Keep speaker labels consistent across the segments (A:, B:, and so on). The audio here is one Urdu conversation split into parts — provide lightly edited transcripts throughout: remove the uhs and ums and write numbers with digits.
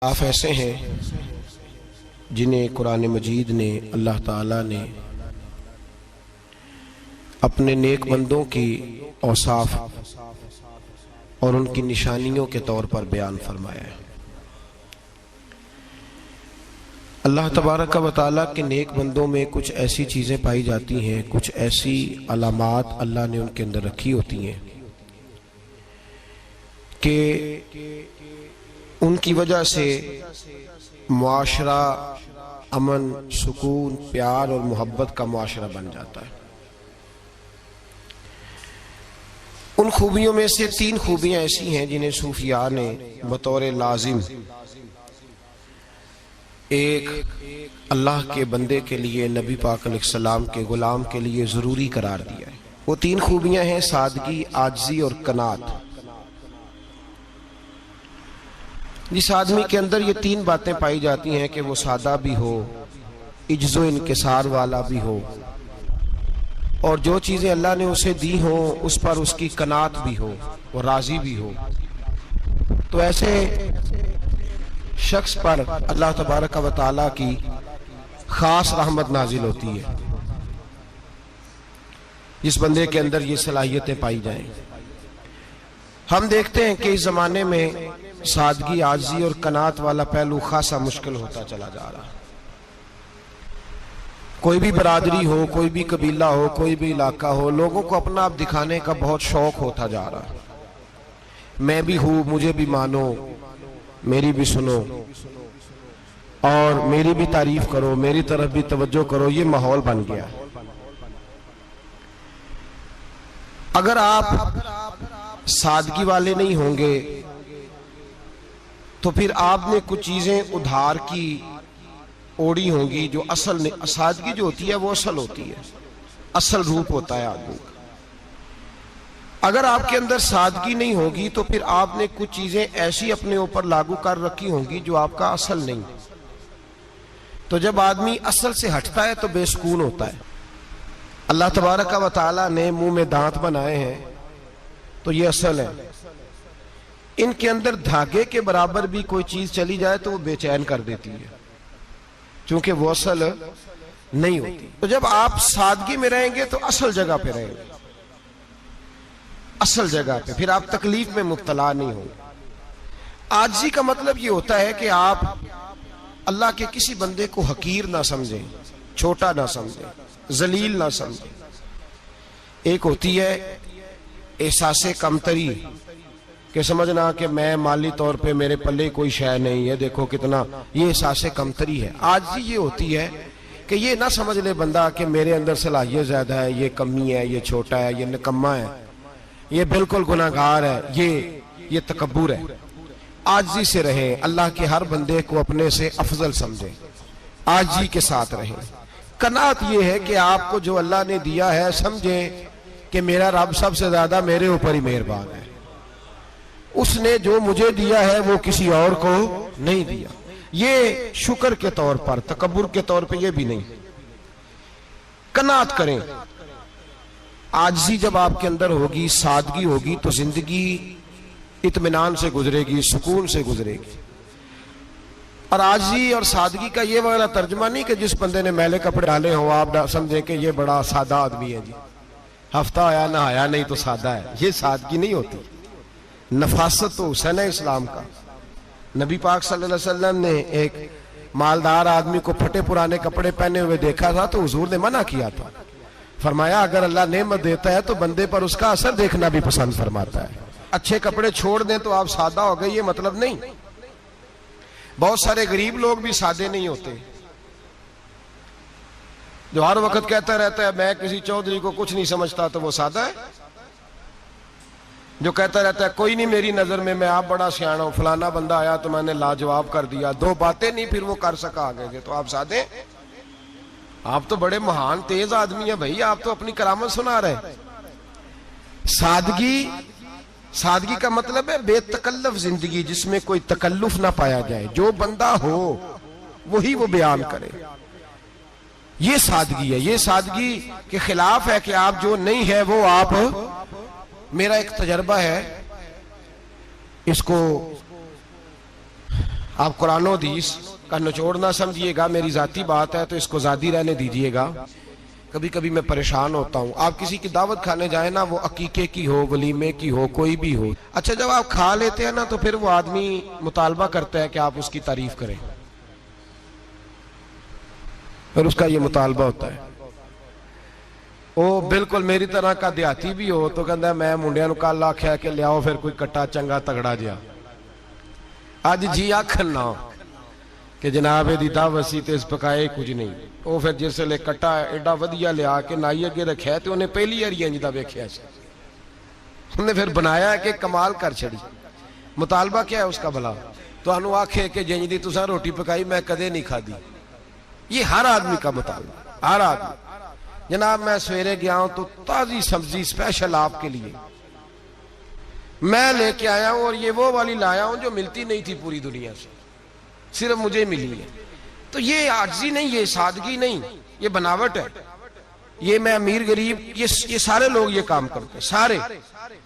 A: آپ ایسے ہیں جنہیں قرآن مجید نے اللہ تعالیٰ نے اپنے نیک بندوں کی اوصاف اور ان کی نشانیوں کے طور پر بیان فرمایا ہے۔ اللہ تبارک و تعالیٰ کے نیک بندوں میں کچھ ایسی چیزیں پائی جاتی ہیں، کچھ ایسی علامات اللہ نے ان کے اندر رکھی ہوتی ہیں کہ ان کی وجہ سے معاشرہ امن، سکون، پیار اور محبت کا معاشرہ بن جاتا ہے۔ ان خوبیوں میں سے 3 خوبیاں ایسی ہیں جنہیں صوفیاء نے بطور لازم ایک اللہ کے بندے کے لیے، نبی پاک علیہ السلام کے غلام کے لیے ضروری قرار دیا ہے۔ وہ 3 خوبیاں ہیں سادگی، عاجزی اور قناعت۔ جس آدمی کے اندر یہ 3 باتیں پائی جاتی ہیں کہ وہ سادہ بھی ہو، عجز و انکسار والا بھی ہو، اور جو چیزیں اللہ نے اسے دی ہوں اس پر اس کی قناعت بھی ہو، وہ راضی بھی ہو، تو ایسے شخص پر اللہ تبارک و تعالیٰ کی خاص رحمت نازل ہوتی ہے جس بندے کے اندر یہ صلاحیتیں پائی جائیں۔ ہم دیکھتے ہیں کہ اس زمانے میں سادگی، عاجزی اور قناعت والا پہلو خاصا مشکل ہوتا چلا جا رہا ہے۔ کوئی بھی برادری ہو، کوئی بھی قبیلہ ہو، کوئی بھی علاقہ ہو، لوگوں کو اپنا آپ دکھانے کا بہت شوق ہوتا جا رہا ہے۔ میں بھی ہوں، مجھے بھی مانو، میری بھی سنو، اور میری بھی تعریف کرو، میری طرف بھی توجہ کرو، یہ ماحول بن گیا۔ اگر آپ سادگی والے نہیں ہوں گے تو پھر آپ نے کچھ چیزیں ادھار کی اوڑی ہوں گی جو اصل نہیں۔ سادگی جو ہوتی ہے وہ اصل ہوتی ہے، اصل روپ ہوتا ہے آدمی کا۔ اگر آپ کے اندر سادگی نہیں ہوگی تو پھر آپ نے کچھ چیزیں ایسی اپنے اوپر لاگو کر رکھی ہوں گی جو آپ کا اصل نہیں۔ تو جب آدمی اصل سے ہٹتا ہے تو بے سکون ہوتا ہے۔ اللہ تبارک و تعالیٰ نے منہ میں دانت بنائے ہیں تو یہ اصل ہے۔ ان کے اندر دھاگے کے برابر بھی کوئی چیز چلی جائے تو وہ بے چین کر دیتی ہے، چونکہ وہ اصل نہیں ہوتی۔ تو جب آپ سادگی میں رہیں گے تو اصل جگہ پہ رہیں گے، اصل جگہ پہ، پھر آپ تکلیف میں مبتلا نہیں ہوں گے۔ عاجزی کا مطلب یہ ہوتا ہے کہ آپ اللہ کے کسی بندے کو حقیر نہ سمجھیں، چھوٹا نہ سمجھیں، ذلیل نہ سمجھیں۔ ایک ہوتی ہے احساس کمتری، کہ سمجھنا کہ میں مالی طور پہ میرے پلے کوئی شے نہیں ہے، دیکھو کتنا، یہ احساس کمتری ہے۔ عاجزی یہ ہوتی ہے کہ یہ نہ سمجھ لے بندہ کہ میرے اندر صلاحیت زیادہ ہے، یہ کمی ہے، یہ چھوٹا ہے، یہ نکما ہے، یہ بالکل گناہگار ہے، یہ تکبر ہے۔ عاجزی سے رہیں، اللہ کے ہر بندے کو اپنے سے افضل سمجھیں، عاجزی کے ساتھ رہیں۔ قناعت یہ ہے کہ آپ کو جو اللہ نے دیا ہے سمجھیں کہ میرا رب سب سے زیادہ میرے اوپر ہی مہربان ہے، اس نے جو مجھے دیا ہے وہ کسی اور کو نہیں دیا۔ یہ شکر کے طور پر، تکبر کے طور پہ یہ بھی نہیں۔ قناعت کریں۔ عاجزی جب آپ کے اندر ہوگی، سادگی ہوگی، تو زندگی اطمینان سے گزرے گی، سکون سے گزرے گی۔ اور عاجزی اور سادگی کا یہ والا ترجمہ نہیں کہ جس بندے نے میلے کپڑے ڈالے ہوں آپ سمجھیں کہ یہ بڑا سادہ آدمی ہے، جی ہفتہ آیا نہ آیا نہیں تو سادہ ہے۔ یہ سادگی نہیں ہوتی، نفاست تو حسن ہے اسلام کا۔ نبی پاک صلی اللہ علیہ وسلم نے ایک مالدار آدمی کو پھٹے پرانے کپڑے پہنے ہوئے دیکھا تھا تو حضور نے منع کیا تھا، فرمایا اگر اللہ نعمت دیتا ہے تو بندے پر اس کا اثر دیکھنا بھی پسند فرماتا ہے۔ اچھے کپڑے چھوڑ دیں تو آپ سادہ ہو گئے، یہ مطلب نہیں۔ بہت سارے غریب لوگ بھی سادے نہیں ہوتے، جو ہر وقت کہتا رہتا ہے میں کسی چودھری کو کچھ نہیں سمجھتا تو وہ سادہ ہے۔ جو کہتا رہتا ہے کوئی نہیں میری نظر میں آپ بڑا سیانا ہوں، فلانا بندہ آیا تو میں نے لاجواب کر دیا، 2 باتیں نہیں پھر وہ کر سکا آگے سے، تو آپ سادے؟ آپ تو بڑے مہان تیز آدمی ہیں بھائی، آپ تو اپنی کرامت سنا رہے۔ سادگی کا مطلب ہے بے تکلف زندگی، جس میں کوئی تکلف نہ پایا جائے، جو بندہ ہو وہی وہ بیان کرے، یہ سادگی ہے۔ یہ سادگی کے خلاف ہے کہ آپ جو نہیں ہے وہ آپ۔ میرا ایک تجربہ ہے، اس کو آپ قرآن و حدیث کا نچوڑ نہ سمجھیے گا، میری ذاتی بات ہے تو اس کو ذاتی رہنے دیجیے گا. کبھی کبھی میں پریشان ہوتا ہوں. آپ کسی کی دعوت کھانے جائیں نا، وہ عقیقے کی ہو، ولیمے کی ہو، کوئی بھی ہو، اچھا جب آپ کھا لیتے ہیں نا تو پھر وہ آدمی مطالبہ کرتا ہے کہ آپ اس کی تعریف کریں، پھر اس کا یہ مطالبہ ہوتا ہے. وہ بالکل میری طرح کا دیہاتی بھی ہو تو کہتا ہے میں منڈیاں نو کل آکھیا کہ لیاؤ پھر کوئی کٹا چنگا تگڑا جیا، اج جی آکھن نہ کہ جناب دی دعوت سی تے اس پکائے کچھ نہیں. وہ پھر جس لے کٹا ایڈا ودیا لیا کے نائی اگے رکھیا تے انہیں پہلی واری انج دا ویکھیا سی، انہیں پھر بنایا کہ کمال کر چھڑی. مطالبہ کیا ہے اس کا بھلا؟ تو انہوں آکھے کہ جنج دی تساں روٹی پکائی میں کدے نہیں کھا دی. یہ ہر آدمی کا مطالبہ، ہر آدمی. جناب میں سویرے گیا ہوں تو تازی سبزی اسپیشل آپ کے لیے میں لے کے آیا ہوں، اور یہ وہ والی لایا ہوں جو ملتی نہیں تھی پوری دنیا سے، صرف مجھے ملی ہے. تو یہ عاجزی نہیں، یہ سادگی نہیں، یہ بناوٹ ہے. یہ میں امیر غریب یہ سارے لوگ یہ کام کرتے ہیں، سارے.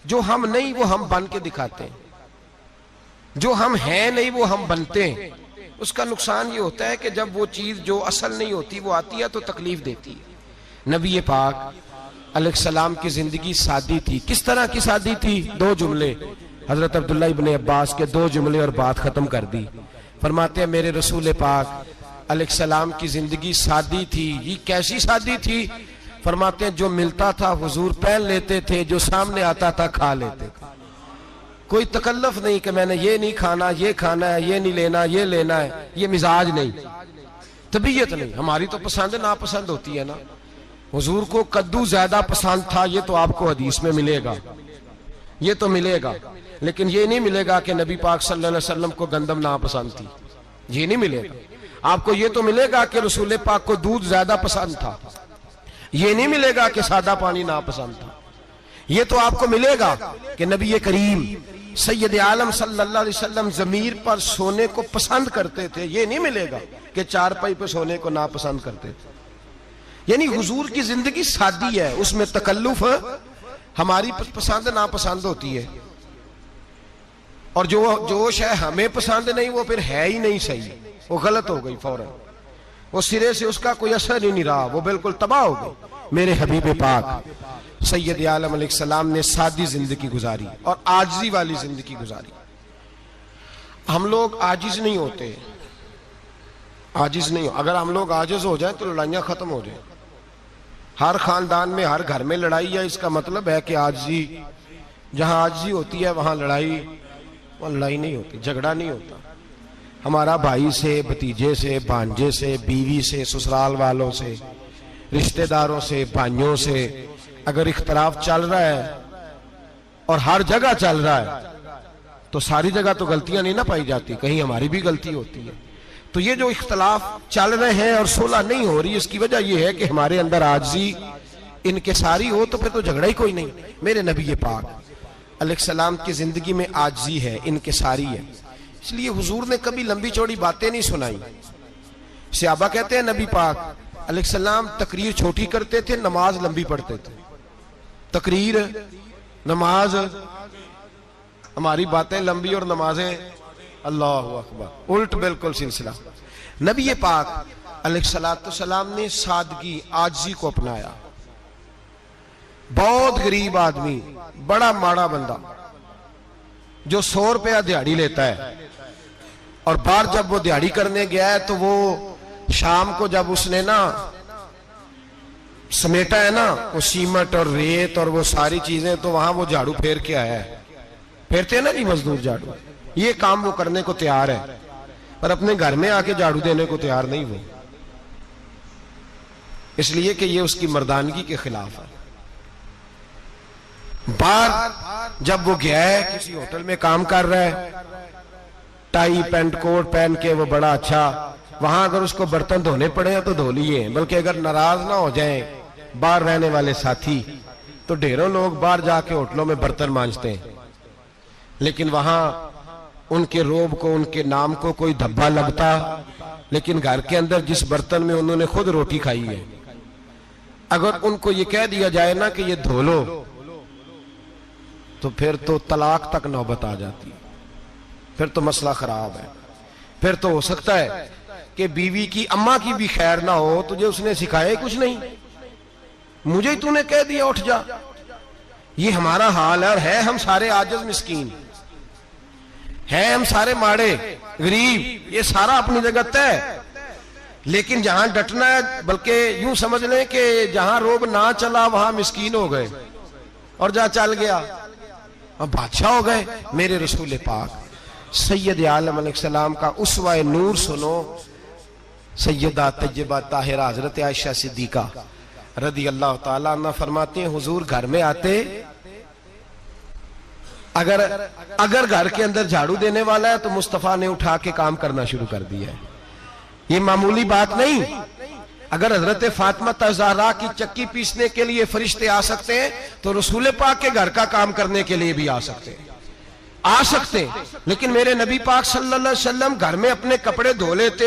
A: جو ہم نہیں وہ ہم بن کے دکھاتے ہیں، جو ہم ہیں نہیں وہ ہم بنتے ہیں. اس کا نقصان یہ ہوتا ہے کہ جب وہ چیز جو اصل نہیں ہوتی وہ آتی ہے تو تکلیف دیتی ہے. نبی پاک علیہ السلام کی زندگی سادی تھی. کس طرح کی سادی تھی؟ دو جملے حضرت عبداللہ ابن عباس کے، دو جملے اور بات ختم کر دی. فرماتے ہیں میرے رسول پاک علیہ السلام کی زندگی سادی تھی. یہ کیسی سادی تھی؟ فرماتے ہیں جو ملتا تھا حضور پہن لیتے تھے، جو سامنے آتا تھا کھا لیتے تھے. کوئی تکلف نہیں کہ میں نے یہ نہیں کھانا، یہ کھانا ہے، یہ نہیں لینا، یہ لینا ہے. یہ مزاج نہیں، طبیعت نہیں. ہماری تو پسند ناپسند ہوتی ہے نا. حضور کو کدو زیادہ پسند تھا، یہ تو آپ کو حدیث میں ملے گا، یہ تو ملے گا. لیکن یہ نہیں ملے گا کہ نبی پاک صلی اللہ علیہ وسلم کو گندم ناپسند تھی، یہ نہیں ملے گا. آپ کو یہ تو ملے گا کہ رسول پاک کو دودھ زیادہ پسند تھا، یہ نہیں ملے گا کہ سادہ پانی ناپسند تھا. یہ تو آپ کو ملے گا کہ نبی کریم سید عالم صلی اللہ علیہ وسلم ضمیر پر سونے کو پسند کرتے تھے. یہ نہیں ملے گا کہ چارپائی پہ سونے کو ناپسند کرتے تھے. یعنی حضور کی زندگی سادی ہے، اس میں تکلف ہماری پسند ناپسند ہوتی ہے، اور جو شے ہمیں پسند نہیں وہ پھر ہے ہی نہیں صحیح، وہ غلط ہو گئی فوراً، وہ سرے سے اس کا کوئی اثر ہی نہیں رہا، وہ بالکل تباہ ہو گئی. میرے حبیب پاک سید عالم علیہ السلام نے سادی زندگی گزاری اور عاجزی والی زندگی گزاری. ہم لوگ عاجز نہیں ہوتے، عاجز نہیں ہو. اگر ہم لوگ عاجز ہو جائیں تو لڑائیاں ختم ہو جائیں. ہر خاندان میں ہر گھر میں لڑائی ہے، اس کا مطلب ہے کہ عاجزی، جہاں عاجزی ہوتی ہے وہاں لڑائی نہیں ہوتی، جھگڑا نہیں ہوتا. ہمارا بھائی سے، بھتیجے سے، بھانجے سے، بیوی سے، سسرال والوں سے، رشتہ داروں سے، بھائیوں سے اگر اختلاف چل رہا ہے اور ہر جگہ چل رہا ہے تو ساری جگہ تو غلطیاں نہیں نہ پائی جاتی، کہیں ہماری بھی غلطی ہوتی ہے. تو یہ جو اختلاف چل رہے ہیں اور صلح نہیں ہو رہی، اس کی وجہ یہ ہے کہ ہمارے اندر عاجزی انکساری ہو، تو پھر تو جھگڑا ہی کوئی نہیں. میرے نبی پاک علیہ السلام کی زندگی میں عاجزی ہے، انکساری ہے. اس لیے حضور نے کبھی لمبی چوڑی باتیں نہیں سنائی. صحابہ کہتے ہیں نبی پاک علیہ السلام تقریر چھوٹی کرتے تھے، نماز لمبی پڑھتے تھے. تقریر، نماز، ہماری باتیں لمبی اور نمازیں اللہ اکبر الٹ بالکل سلسلہ. نبی پاک علیہ السلام نے سادگی، عاجزی کو اپنایا. بہت غریب آدمی، بڑا ماڑا بندہ جو 100 روپیہ دیہاڑی لیتا ہے، اور بار جب وہ دیہاڑی کرنے گیا ہے تو وہ شام کو جب اس نے نا سمیٹا ہے نا وہ سیمنٹ اور ریت اور وہ ساری چیزیں، تو وہاں وہ جھاڑو پھیر کے آیا ہے. پھیرتے ہیں نا جی مزدور جھاڑو، یہ کام وہ کرنے کو تیار ہے، پر اپنے گھر میں آ کے جھاڑو دینے کو تیار نہیں ہوئے، اس لیے کہ یہ اس کی مردانگی کے خلاف ہے. بار جب وہ گیا ہے کسی ہوٹل میں کام کر رہا ہے، ٹائی پینٹ کوٹ پہن کے وہ بڑا اچھا، وہاں اگر اس کو برتن دھونے پڑے تو دھو لیے، بلکہ اگر ناراض نہ ہو جائیں باہر رہنے والے ساتھی تو ڈھیروں لوگ باہر جا کے ہوٹلوں میں برتن مانجتے ہیں، لیکن وہاں ان کے روب کو، ان کے نام کو کوئی دھبا لگتا، لیکن گھر کے اندر جس برتن میں انہوں نے خود روٹی کھائی ہے، اگر ان کو یہ کہہ دیا جائے نا کہ یہ دھو لو تو پھر تو طلاق تک نوبت آ جاتی، پھر تو مسئلہ خراب ہے. پھر تو ہو سکتا ہے کہ بیوی کی اماں کی بھی خیر نہ ہو، تجھے اس نے سکھایا کچھ نہیں، مجھے تو نے کہہ دیا اٹھ جا۔ یہ ہمارا حال ہے، اور ہے ہم سارے عاجز مسکین، ہیں ہم سارے ماڑے غریب، یہ سارا اپنی جگہ طے، لیکن جہاں ڈٹنا ہے، بلکہ یوں سمجھ لیں کہ جہاں روب نہ چلا وہاں مسکین ہو گئے، اور جہاں چل گیا اب بادشاہ ہو گئے۔ میرے رسول پاک سید عالم علیہ السلام کا اسوہ نور سنو، سیدہ طیبہ طاہرہ حضرت عائشہ صدیقہ رضی اللہ تعالیٰ عنہ فرماتے ہیں حضور گھر میں آتے، اگر گھر کے اندر جھاڑو دینے والا ہے تو مصطفیٰ نے اٹھا کے کام کرنا شروع کر دیا ہے۔ یہ معمولی بات نہیں، اگر حضرت فاطمہ الزہرا کی چکی پیسنے کے لیے فرشتے آ سکتے ہیں تو رسول پاک کے گھر کا کام کرنے کے لیے بھی آ سکتے ہیں۔ لیکن میرے نبی پاک صلی اللہ علیہ وسلم گھر میں اپنے کپڑے دھو لیتے،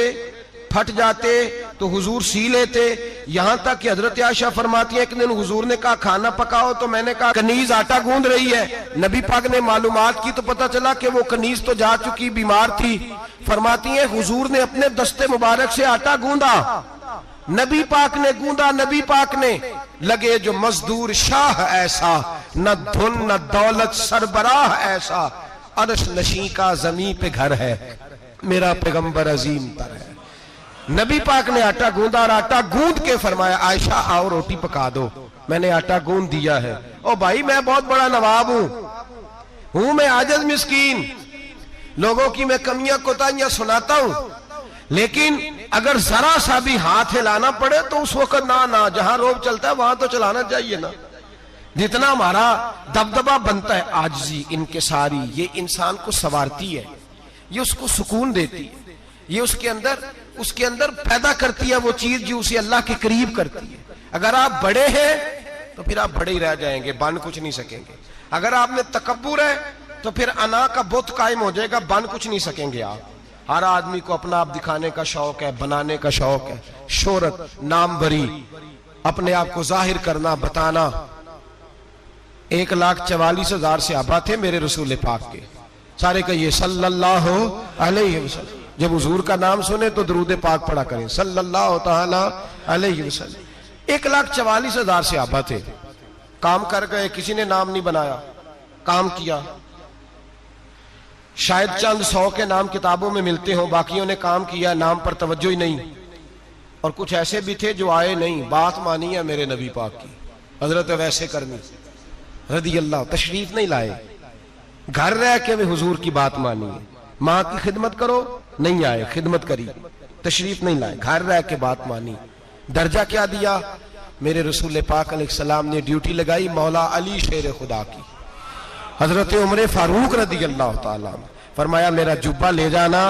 A: پھٹ جاتے تو حضور سی لیتے، یہاں تک کہ حضرت عائشہ فرماتی ہے ایک دن حضور نے کہا کھانا پکاؤ، تو میں نے کہا کنیز آٹا گوندھ رہی ہے، نبی پاک نے معلومات کی تو پتہ چلا کہ وہ کنیز تو جا چکی، بیمار تھی، فرماتی ہیں حضور نے اپنے دستے مبارک سے آٹا گوندھا، نبی پاک نے گوندھا، نبی پاک نے لگے جو مزدور شاہ ایسا، نہ دھن نہ دولت سربراہ ایسا، عرش نشین کا زمین پہ گھر ہے، میرا پیغمبر عظیم تر ہے۔ نبی پاک نے آٹا گوندھا اور آٹا گوندھ کے فرمایا عائشہ آؤ روٹی پکا دو، میں نے آٹا گوندھ دیا ہے۔ او بھائی میں بہت بڑا نواب ہوں میں عاجز مسکین، لوگوں کی میں کمیاں کوتاہیاں سناتا ہوں، لیکن اگر ذرا سا بھی ہاتھ ہلانا پڑے تو اس وقت نہ جہاں روب چلتا ہے وہاں تو چلانا چاہیے نا۔ جتنا ہمارا دبدبہ بنتا ہے عاجزی انکساری، یہ انسان کو سنوارتی ہے، یہ اس کو سکون دیتی ہے، یہ اس کے اندر پیدا کرتی ہے وہ چیز جو اسے اللہ کے قریب کرتی ہے۔ اگر آپ بڑے ہیں تو پھر آپ بڑے ہی رہ جائیں گے، بن کچھ نہیں سکیں گے۔ اگر آپ میں تکبر ہے تو پھر انا کا بت قائم ہو جائے گا، بن کچھ نہیں سکیں گے آپ۔ ہر آدمی کو اپنا آپ دکھانے کا شوق ہے، بنانے کا شوق ہے، شہرت، نام بری، اپنے آپ کو ظاہر کرنا، بتانا۔ 1,44,000 صحابہ تھے میرے رسول پاک کے، سارے کہیے صلی اللہ علیہ وسلم، جب حضور کا نام سنے تو درود پاک پڑھا کریں صلی اللہ تعالی علیہ وسلم۔ 1,44,000 صحابہ تھے، کام کر گئے، کسی نے نام نہیں بنایا، کام کیا، شاید چند 100 کے نام کتابوں میں ملتے ہوں، باقیوں نے کام کیا، نام پر توجہ ہی نہیں۔ اور کچھ ایسے بھی تھے جو آئے نہیں، بات مانی ہے میرے نبی پاک کی، حضرت ویسے کرنی رضی اللہ، تشریف نہیں لائے، گھر رہ کے بھی حضور کی بات مانی ہے، ماں کی خدمت کرو، نہیں آئے، خدمت کری، تشریف نہیں لائے، گھر رہ کے بات مانی۔ درجہ کیا دیا میرے رسول پاک علیہ السلام نے؟ ڈیوٹی لگائی مولا علی شیر خدا کی، حضرت عمر فاروق رضی اللہ تعالیٰ، فرمایا میرا جبہ لے جانا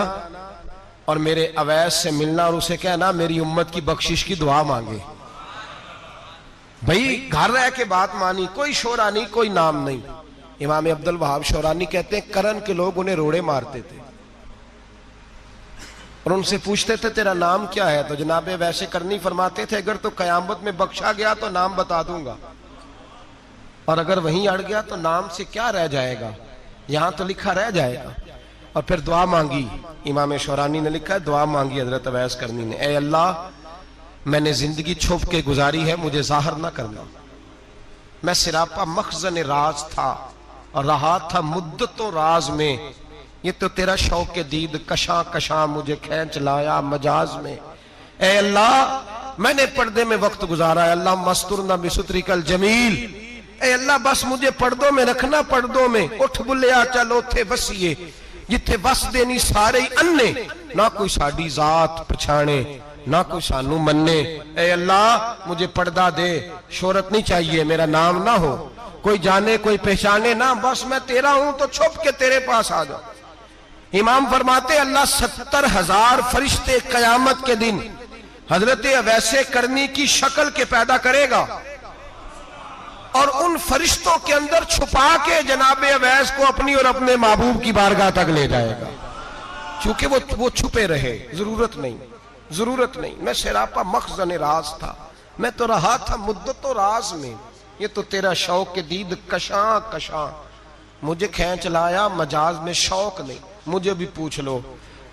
A: اور میرے اویس سے ملنا اور اسے کہنا میری امت کی بخشش کی دعا مانگے۔ بھئی گھر رہ کے بات مانی، کوئی شورا نہیں، کوئی نام نہیں۔ امام عبد الوہاب شورانی کہتے ہیں کرن کے لوگ انہیں روڑے مارتے تھے اور ان سے پوچھتے تھے تیرا نام کیا ہے، تو جناب ویسے کرنی فرماتے تھے اگر تو قیامت میں بخشا گیا تو نام بتا دوں گا، اور اگر وہیں اڑ گیا تو نام سے کیا رہ جائے گا، یہاں تو لکھا رہ جائے گا۔ اور پھر دعا مانگی، امام شورانی نے لکھا ہے دعا مانگی حضرت اویس کرنی نے، اے اللہ میں نے زندگی چھپ کے گزاری ہے، مجھے ظاہر نہ کرنا، میں سراپا مخزن راز تھا اور رہا تھا مدتوں راز میں، یہ تو تیرا شوق دید کشاں کشاں مجھے کھینچ لایا مجاز میں۔ اے اللہ میں نے پردے میں وقت گزارا ہے، اللہ مسترنا بسترک الجمیل، اے اللہ بس مجھے پردوں میں رکھنا، پردوں میں اٹھ بلیا چلو تھے بسیے، جتھے بس دینی سارے انے، نہ کوئی ساڑی ذات پچھانے نہ کوئی سانو مننے۔ اے اللہ مجھے پردہ دے، شہرت نہیں چاہیے، میرا نام نہ ہو، کوئی جانے کوئی پہچانے نہ، بس میں تیرا ہوں تو چھپ کے تیرے پاس آ جاؤ۔ امام فرماتے اللہ 70,000 فرشتے قیامت کے دن حضرت اویس کرنی کی شکل کے پیدا کرے گا اور ان فرشتوں کے اندر چھپا کے جناب اویس کو اپنی اور اپنے محبوب کی بارگاہ تک لے جائے گا، چونکہ وہ چھپے رہے، ضرورت نہیں، میں سراپا مخزن راز تھا، میں تو رہا تھا مدتوں راز میں، یہ تو تیرا شوق دید کشاں کشاں مجھے کھینچ لایا مجاز میں، شوق نہیں، مجھے بھی پوچھ لو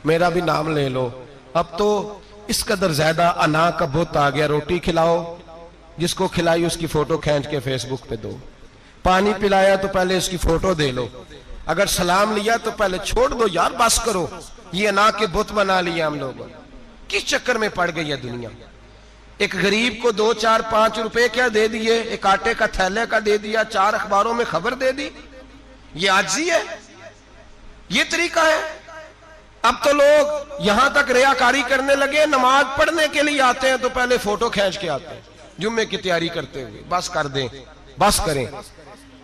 A: میرا بھی نام لے لو. اب تو اس قدر زیادہ انا کا بت آ گیا. روٹی کھلاؤ, جس کو کھلائی اس کی فوٹو کھینچ کے فیس بک پہ دو. پانی پلایا تو پہلے اس کی فوٹو دے لو. اگر سلام لیا تو پہلے چھوڑ دو یار, بس کرو. یہ انا کے بت بنا لیا ہم لوگوں. کس چکر میں پڑ گئی ہے دنیا. ایک غریب کو 2 4 5 روپے کیا دے دیے, ایک آٹے کا تھیلے کا دے دیا, 4 اخباروں میں خبر دے دی. یہ عاجزی ہے, یہ طریقہ ہے. اب تو لوگ یہاں تک ریاکاری کرنے لگے, نماز پڑھنے کے لیے آتے ہیں تو پہلے فوٹو کھینچ کے آتے ہیں جمعے کی تیاری کرتے ہوئے. بس کر دیں, بس کریں,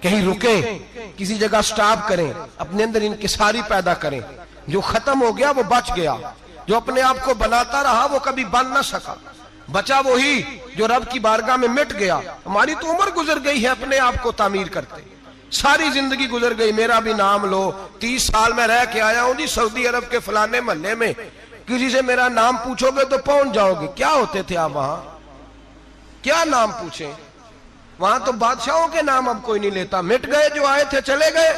A: کہیں رکیں, کسی جگہ سٹاپ کریں, اپنے اندر انکساری پیدا کریں. جو ختم ہو گیا وہ بچ گیا, جو اپنے آپ کو بناتا رہا وہ کبھی بن نہ سکا. بچا وہی جو رب کی بارگاہ میں مٹ گیا. ہماری تو عمر گزر گئی ہے اپنے آپ کو تعمیر کرتے, ساری زندگی گزر گئی. میرا بھی نام لو, 30 سال میں رہ کے آیا ہوں جی سعودی عرب کے فلانے محلے میں. کسی سے میرا نام پوچھو گے تو پہنچ جاؤ گے. کیا ہوتے تھے آپ وہاں, کیا نام پوچھیں. وہاں تو بادشاہوں کے نام اب کوئی نہیں لیتا, مٹ گئے, جو آئے تھے چلے گئے.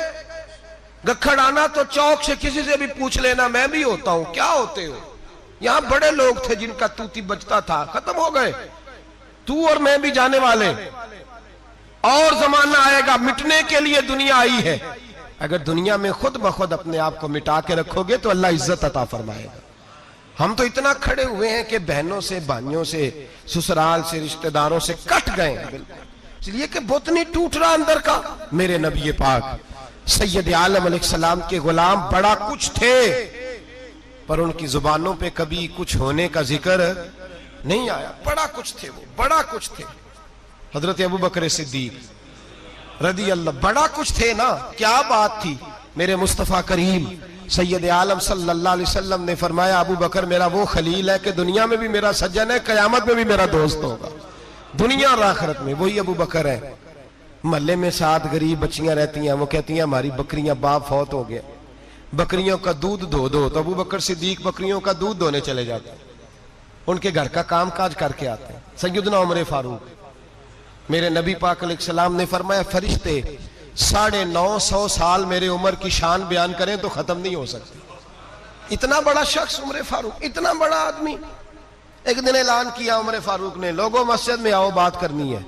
A: گکھڑ آنا تو چوک سے کسی سے بھی پوچھ لینا, میں بھی ہوتا ہوں. کیا ہوتے ہو. یہاں بڑے لوگ تھے جن کا توتی بچتا تھا, ختم ہو گئے. تو اور میں بھی جانے والے. اور زمانہ آئے گا, مٹنے کے لیے دنیا آئی ہے. اگر دنیا میں خود بخود اپنے آپ کو مٹا کے رکھو گے تو اللہ عزت عطا فرمائے گا. ہم تو اتنا کھڑے ہوئے ہیں کہ بہنوں سے, بھائیوں سے, سسرال سے, رشتہ داروں سے کٹ گئے ہیں بالکل, اس لیے کہ بت نہیں ٹوٹ رہا اندر کا. میرے نبی پاک سید عالم علیہ السلام کے غلام بڑا کچھ تھے, پر ان کی زبانوں پہ کبھی کچھ ہونے کا ذکر نہیں آیا. بڑا کچھ تھے وہ, بڑا کچھ تھے. حضرت ابو بکر صدیق رضی اللہ, بڑا کچھ تھے نا. کیا بات تھی. میرے مصطفیٰ کریم سید عالم صلی اللہ علیہ وسلم نے فرمایا, ابو بکر میرا وہ خلیل ہے کہ دنیا میں بھی میرا سجن ہے, قیامت میں بھی میرا دوست ہوگا. دنیا اور آخرت میں وہی ابو بکر ہے. محلے میں 7 غریب بچیاں رہتی ہیں, وہ کہتی ہیں ہماری بکریاں, باپ فوت ہو گیا, بکریوں کا دودھ دھو دو. تو ابو بکر صدیق بکریوں کا دودھ دھونے چلے جاتے ہیں, ان کے گھر کا کام کاج کر کے آتے ہیں. سیدنا عمر فاروق, میرے نبی پاک علیہ السلام نے فرمایا فرشتے 950 سال میرے عمر کی شان بیان کریں تو ختم نہیں ہو سکتی. اتنا بڑا شخص عمر فاروق, اتنا بڑا آدمی. ایک دن اعلان کیا عمر فاروق نے, لوگوں مسجد میں آؤ, بات کرنی ہے.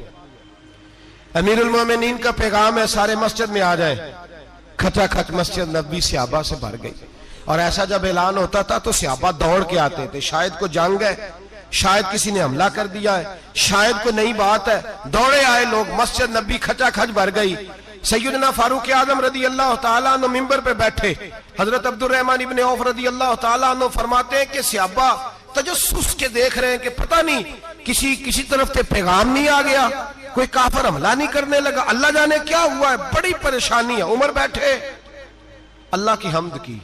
A: امیر المومنین کا پیغام ہے, سارے مسجد میں آ جائیں. کھچا کھچ مسجد نبی صحابہ سے بھر گئی. اور ایسا جب اعلان ہوتا تھا تو صحابہ دوڑ کے آتے تھے, شاید کو جنگ ہے, شاید کسی نے حملہ کر دیا ہے, شاید کوئی نئی بات ہے. دوڑے آئے لوگ, مسجد نبی کھچا کھچ بھر گئی. سیدنا فاروق اعظم رضی اللہ تعالیٰ عنہ منبر پہ بیٹھے. حضرت عبد الرحمن ابن عوف رضی اللہ تعالیٰ عنہ فرماتے ہیں کہ صحابہ تجسس کے دیکھ رہے ہیں کہ پتہ نہیں کسی طرف سے پیغام نہیں آ گیا, کوئی کافر حملہ نہیں کرنے لگا, اللہ جانے کیا ہوا ہے, بڑی پریشانی ہے. عمر بیٹھے, اللہ کی حمد کی,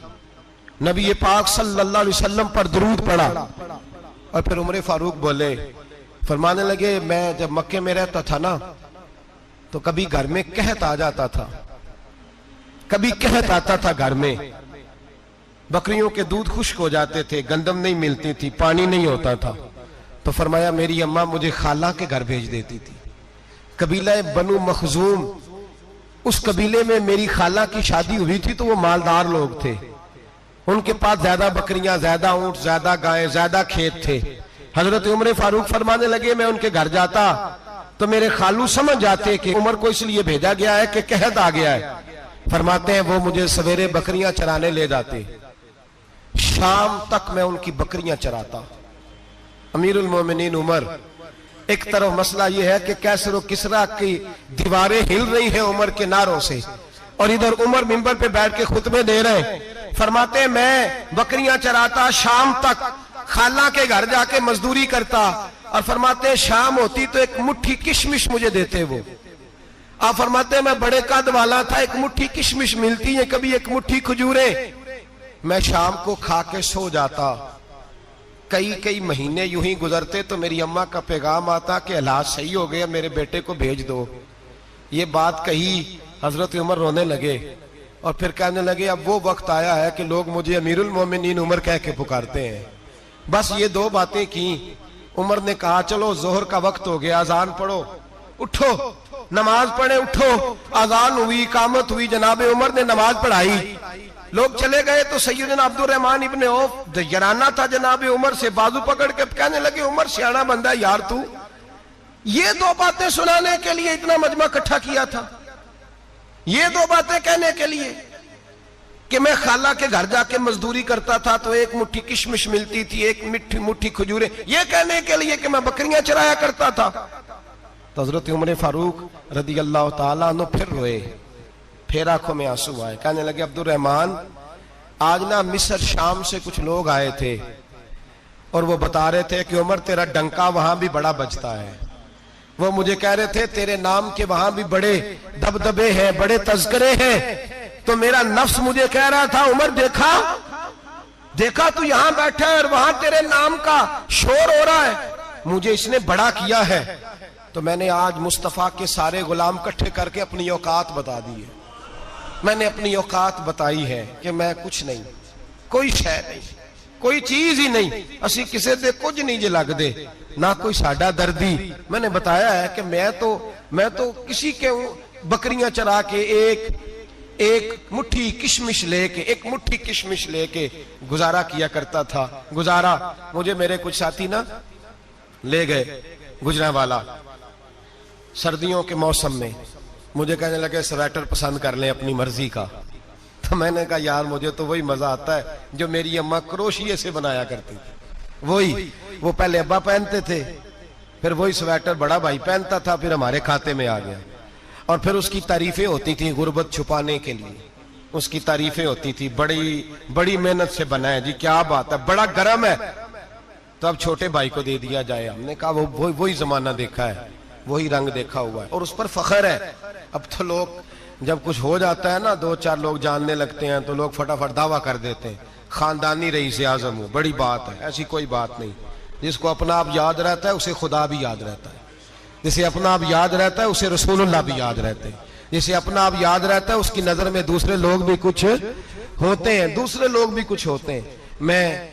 A: نبی پاک صلی اللہ علیہ وسلم پر درود پڑھا, اور پھر عمر فاروق بولے, فرمانے لگے میں جب مکے میں رہتا تھا نا تو کبھی گھر میں قحط آ جاتا تھا, کبھی قحط آتا تھا گھر میں, بکریوں کے دودھ خشک ہو جاتے تھے, گندم نہیں ملتی تھی, پانی نہیں ہوتا تھا. تو فرمایا میری اماں مجھے خالہ کے گھر بھیج دیتی تھی. قبیلہ بنو مخزوم, اس قبیلے میں میری خالہ کی شادی ہوئی تھی تو وہ مالدار لوگ تھے, ان کے پاس زیادہ بکریاں, زیادہ اونٹ, زیادہ گائیں, زیادہ کھیت تھے. حضرت عمر فاروق فرمانے لگے میں ان کے گھر جاتا تو میرے خالو سمجھ جاتے کہ عمر کو اس لیے بھیجا گیا ہے کہ قحط آ گیا ہے. فرماتے ہیں وہ مجھے سویرے بکریاں چرانے لے جاتے, شام تک میں ان کی بکریاں چراتا. امیر المومنین عمر, ایک طرف مسئلہ یہ ہے کہ کیسر و کسرا کی دیواریں ہل رہی ہیں عمر کے نعروں سے, اور ادھر عمر منبر پہ بیٹھ کے خطبے دے رہے ہیں. فرماتے ہیں میں بکریاں چراتا, شام تک خالہ کے گھر جا کے مزدوری کرتا, اور فرماتے ہیں شام ہوتی تو ایک مٹھی کشمش مجھے دیتے وہ. آپ فرماتے ہیں میں بڑے قد والا تھا, ایک مٹھی کشمش ملتی ہے, کبھی ایک مٹھی کھجوریں, میں شام کو کھا کے سو جاتا. کئی مہینے یوں ہی گزرتے تو میری اماں کا پیغام آتا کہ حالات صحیح ہو گیا, میرے بیٹے کو بھیج دو. یہ بات کہی, حضرت عمر رونے لگے, اور پھر کہنے لگے اب وہ وقت آیا ہے کہ لوگ مجھے امیر المومنین عمر کہہ کے پکارتے ہیں. بس یہ 2 باتیں کی. عمر نے کہا چلو ظہر کا وقت ہو گیا, اذان پڑھو, اٹھو نماز پڑھے, اٹھو. اذان ہوئی, اقامت ہوئی, جناب عمر نے نماز پڑھائی. لوگ چلے گئے تو سیدنا عبد الرحمن ابن عوف یارانہ تھا جناب عمر سے، بازو پکڑ کے کہنے لگے عمر سیاڑا بندہ یار تو یہ دو باتیں سنانے کے لیے اتنا مجمع اکٹھا کیا تھا، یہ دو باتیں کہنے کے لیے کہ میں خالہ کے گھر جا کے مزدوری کرتا تھا تو ایک مٹھی کشمش ملتی تھی، ایک مٹھی کھجوریں، یہ کہنے کے لیے کہ میں بکریاں چرایا کرتا تھا۔ تو حضرت عمر فاروق رضی اللہ تعالیٰ عنہ پھر روئے، پھر آنکھوں میں آنسو آئے، کہنے لگے عبد الرحمن آج نا مصر شام سے کچھ لوگ آئے تھے اور وہ بتا رہے تھے کہ عمر تیرا ڈنکا وہاں بھی بڑا بجتا ہے، وہ مجھے کہہ رہے تھے تیرے نام کے وہاں بھی بڑے دبدبے ہیں، بڑے تذکرے ہیں، تو میرا نفس مجھے کہہ رہا تھا عمر دیکھا تو یہاں بیٹھا ہے اور وہاں تیرے نام کا شور ہو رہا ہے، مجھے اس نے بڑا کیا ہے، تو میں نے آج مصطفیٰ کے سارے غلام کٹھے کر کے اپنی اوقات بتا دی ہے، میں نے اپنی اوقات بتائی ہے کہ میں کچھ نہیں، کوئی شے نہیں، کوئی چیز ہی نہیں، اسی کسے دے کچھ نہیں جے لگ دے، نہ کوئی ساڈا دردی۔ میں نے بتایا ہے کہ میں تو کسی کے بکریاں چرا کے ایک مٹھی کشمش لے کے گزارا کیا کرتا تھا، مجھے میرے کچھ ساتھی نا لے گئے گجرانوالا سردیوں کے موسم میں، مجھے کہنے لگے سویٹر پسند کر لیں اپنی مرضی کا، تو میں نے کہا یار مجھے تو وہی مزہ آتا ہے جو میری اماں کروشیے سے بنایا کرتی تھی، وہ پہلے ابا پہنتے تھے، پھر وہی سویٹر بڑا بھائی پہنتا تھا، پھر ہمارے کھاتے میں آ گیا، اور پھر اس کی تعریفیں ہوتی تھی غربت چھپانے کے لیے، اس کی تعریفیں ہوتی تھی بڑی محنت سے بنا ہے جی، کیا بات ہے، بڑا گرم ہے، تو اب چھوٹے بھائی کو دے دیا جائے۔ ہم نے کہا وہی زمانہ دیکھا ہے، وہی رنگ دیکھا ہوا ہے، اور اس پر فخر ہے۔ اب تو لوگ جب کچھ ہو جاتا ہے نا، دو چار لوگ جاننے لگتے ہیں تو لوگ فٹافٹ دعویٰ کر دیتے ہیں خاندانی رئیس اعظم ہوں، بڑی بات ہے، ایسی کوئی بات نہیں، جس کو اپنا آپ یاد رہتا ہے اسے خدا بھی یاد رہتا ہے، جسے اپنا آپ یاد رہتا ہے اسے رسول اللہ بھی یاد رہتے ہیں، جسے اپنا آپ یاد رہتا ہے اس کی نظر میں دوسرے لوگ بھی کچھ ہوتے ہیں۔ میں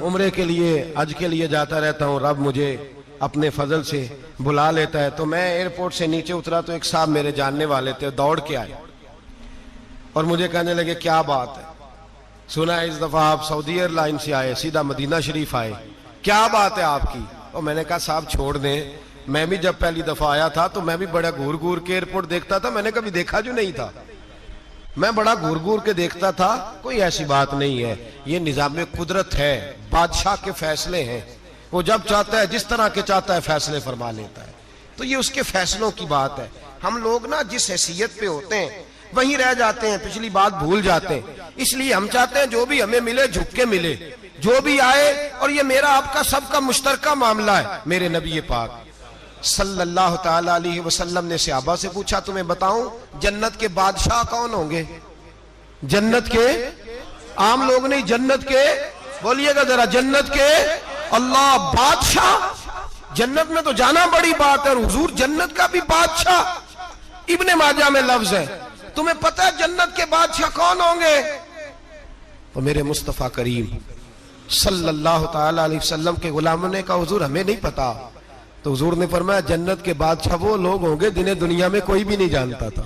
A: عمرے کے لیے حج کے لیے جاتا رہتا ہوں، رب مجھے اپنے فضل سے بلا لیتا ہے، تو میں ایئرپورٹ سے نیچے اترا تو ایک صاحب میرے جاننے والے تھے، دوڑ کے آئے اور مجھے کہنے لگے کیا بات ہے، سنا ہے اس دفعہ آپ سعودی ایئر لائن سے آئے، سیدھا مدینہ شریف آئے، کیا بات ہے آپ کی؟ اور میں نے کہا صاحب چھوڑ دیں، میں بھی جب پہلی دفعہ آیا تھا تو میں بھی بڑا گور کے ایئرپورٹ دیکھتا تھا، میں نے کبھی دیکھا جو نہیں تھا، میں بڑا گور کے دیکھتا تھا، کوئی ایسی بات نہیں ہے، یہ نظام قدرت ہے، بادشاہ کے فیصلے ہیں، وہ جب چاہتا ہے جس طرح کے چاہتا ہے فیصلے فرما لیتا ہے، تو یہ اس کے فیصلوں کی بات ہے۔ ہم لوگ نا جس حیثیت پہ ہوتے ہیں وہیں رہ جاتے ہیں، پچھلی بات بھول جاتے ہیں، اس لیے ہم چاہتے ہیں جو بھی ہمیں ملے جھک کے ملے، جو بھی آئے، اور یہ میرا آپ کا سب کا مشترکہ معاملہ ہے۔ میرے نبی پاک صلی اللہ تعالی علیہ وسلم نے صحابہ سے پوچھا تمہیں بتاؤں جنت کے بادشاہ کون ہوں گے؟ جنت کے عام لوگ نہیں، جنت کے، بولیے گا ذرا، جنت کے اللہ بادشاہ، جنت میں تو جانا بڑی بات ہے، اور حضور جنت کا بھی بادشاہ، ابن ماجہ میں لفظ ہے، تمہیں پتہ ہے جنت کے بادشاہ کون ہوں گے؟ تو میرے مصطفیٰ کریم صلی اللہ تعالی علیہ وسلم کے غلاموں نے کہا حضور ہمیں نہیں پتا، تو حضور نے فرمایا جنت کے بادشاہ وہ لوگ ہوں گے جنہیں دنیا میں کوئی بھی نہیں جانتا تھا،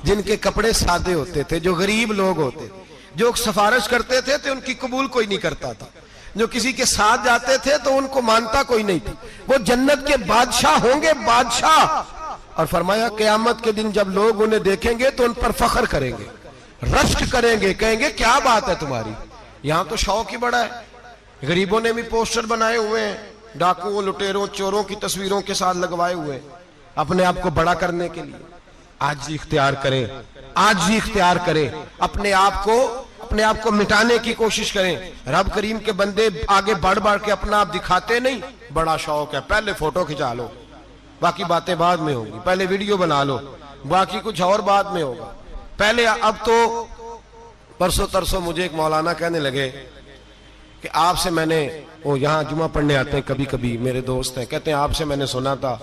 A: جن کے کپڑے سادے ہوتے تھے، جو غریب لوگ ہوتے تھے، جو سفارش کرتے تھے تو ان کی قبول کوئی نہیں کرتا تھا، جو کسی کے ساتھ جاتے تھے تو ان کو مانتا کوئی نہیں تھا، وہ جنت کے بادشاہ ہوں گے، بادشاہ۔ اور فرمایا قیامت کے دن جب لوگ انہیں دیکھیں گے تو ان پر فخر کریں گے، رشک کریں گے، کہیں گے کیا بات ہے تمہاری، یہاں تو شوق ہی بڑا ہے، غریبوں نے بھی پوسٹر بنائے ہوئے ہیں، ڈاکوؤں، لٹیروں، چوروں کی تصویروں کے ساتھ لگوائے ہوئے، اپنے آپ کو بڑا کرنے کے لیے۔ عاجزی اختیار کریں، عاجزی اختیار کریں، اپنے آپ کو مٹانے کی کوشش کریں۔ رب کریم کے بندے آگے بڑھ کے اپنا آپ دکھاتے نہیں، بڑا شوق ہے، پہلے فوٹو کھچا لو، باقی باتیں بعد میں ہوں گی، پہلے ویڈیو بنا لو، باقی کچھ اور بعد میں ہوگا، پہلے۔ اب تو پرسوں ترسوں مجھے ایک مولانا کہنے لگے کہ آپ سے میں نے، وہ یہاں جمعہ پڑھنے آتے ہیں کبھی کبھی، میرے دوست ہیں، کہتے ہیں آپ سے میں نے سنا تھا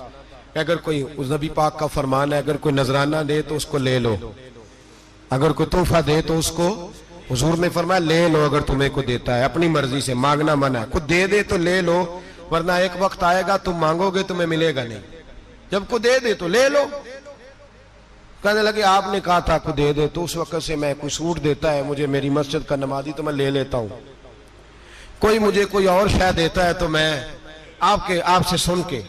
A: کہ اگر کوئی اس نبی پاک کا فرمان ہے، اگر کوئی نذرانہ دے تو اس کو لے لو، اگر کوئی تحفہ دے تو اس کو، حضور نے فرمایا لے لو، اگر تمہیں کو دیتا ہے، اپنی مرضی سے، مانگنا منع ہے، خود دے دے تو لے لو، ورنہ ایک وقت آئے گا تم مانگو گے تمہیں ملے گا نہیں، جب کو دے دے تو لے لو۔ کہنے لگے آپ نے کہا تھا کو دے دے، تو اس وقت سے میں کوئی سوٹ دیتا ہے مجھے میری مسجد کا نمازی تو میں لے لیتا ہوں، کوئی مجھے کوئی اور شے دیتا ہے تو میں آپ سے سن کے،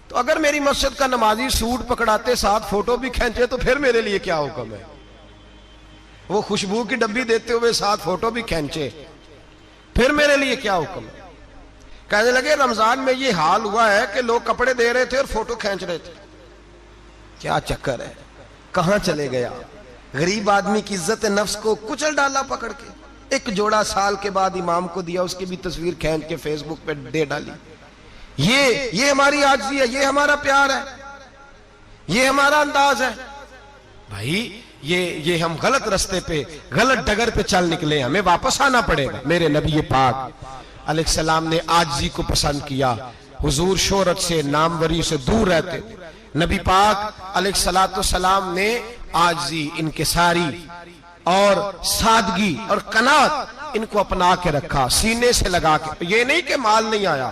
A: تو اگر میری مسجد کا نمازی سوٹ پکڑاتے ساتھ فوٹو بھی کھینچے تو پھر میرے لیے کیا حکم ہے؟ وہ خوشبو کی ڈبی دیتے ہوئے ساتھ فوٹو بھی کھینچے، پھر میرے لیے کیا حکم ہے؟ کہنے لگے رمضان میں یہ حال ہوا ہے کہ لوگ کپڑے دے رہے تھے اور فوٹو کھینچ رہے تھے، کیا چکر ہے، کہاں چلے گیا؟ غریب آدمی کی عزت نفس کو کچل ڈالا پکڑ کے، ایک جوڑا سال کے بعد امام کو دیا، اس کی بھی تصویر کھینچ کے فیس بک پہ دے ڈالی۔ یہ ہماری عاجزی ہے، یہ ہمارا پیار ہے، یہ ہمارا انداز ہے۔ بھائی یہ ہم غلط رستے پہ، غلط ڈگر پہ چل نکلے، ہمیں واپس آنا پڑے گا۔ میرے نبی پاک علیہ السلام نے عاجزی کو پسند کیا، حضور شہرت سے، ناموری سے دور رہتے، نبی پاک علیہ السلام نے عاجزی، انکساری اور سادگی اور قناعت ان کو اپنا کے رکھا، سینے سے لگا کے۔ یہ نہیں کہ مال نہیں آیا،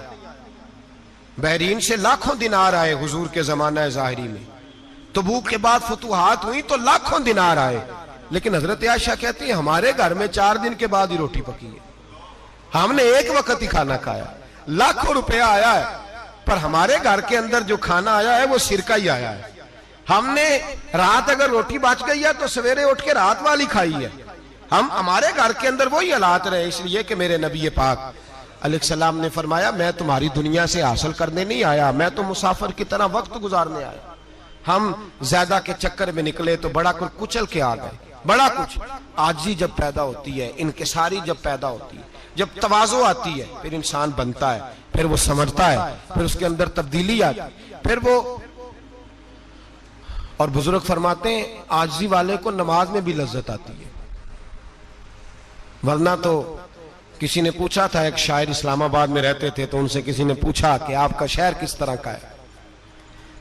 A: بحرین سے لاکھوں دینار آئے حضور کے زمانہ ظاہری میں، تبوک کے بعد فتوحات ہوئی تو لاکھوں دینار آئے، لیکن حضرت عائشہ کہتی ہیں ہمارے گھر میں 4 دن کے بعد ہی روٹی پکی ہے، ہم نے ایک وقت ہی کھانا کھایا، لاکھوں روپیہ آیا ہے پر ہمارے گھر کے اندر جو کھانا آیا ہے وہ سرکہ ہی آیا ہے۔ ہم نے رات اگر روٹی بچ گئی ہے تو سویرے اٹھ کے رات والی کھائی ہے، ہمارے گھر کے اندر وہی حالات رہے، اس لیے کہ میرے نبی پاک علیہ السلام نے فرمایا میں تمہاری دنیا سے حاصل کرنے نہیں آیا، میں تو مسافر کی طرح وقت گزارنے آیا۔ ہم زیادہ کے چکر میں نکلے تو بڑا کچھ کچل کے آ گئے، بڑا کچھ۔ عاجزی جب پیدا ہوتی ہے، انکساری جب پیدا ہوتی ہے، جب تواضع آتی ہے، پھر انسان بنتا ہے، پھر وہ سمجھتا ہے، پھر اس کے اندر تبدیلی آتی ہے، پھر وہ۔ اور بزرگ فرماتے ہیں عاجزی والے کو نماز میں بھی لذت آتی ہے، ورنہ تو کسی نے پوچھا تھا، ایک شاعر اسلام آباد میں رہتے تھے، تو ان سے کسی نے پوچھا کہ آپ کا شہر کس طرح کا ہے؟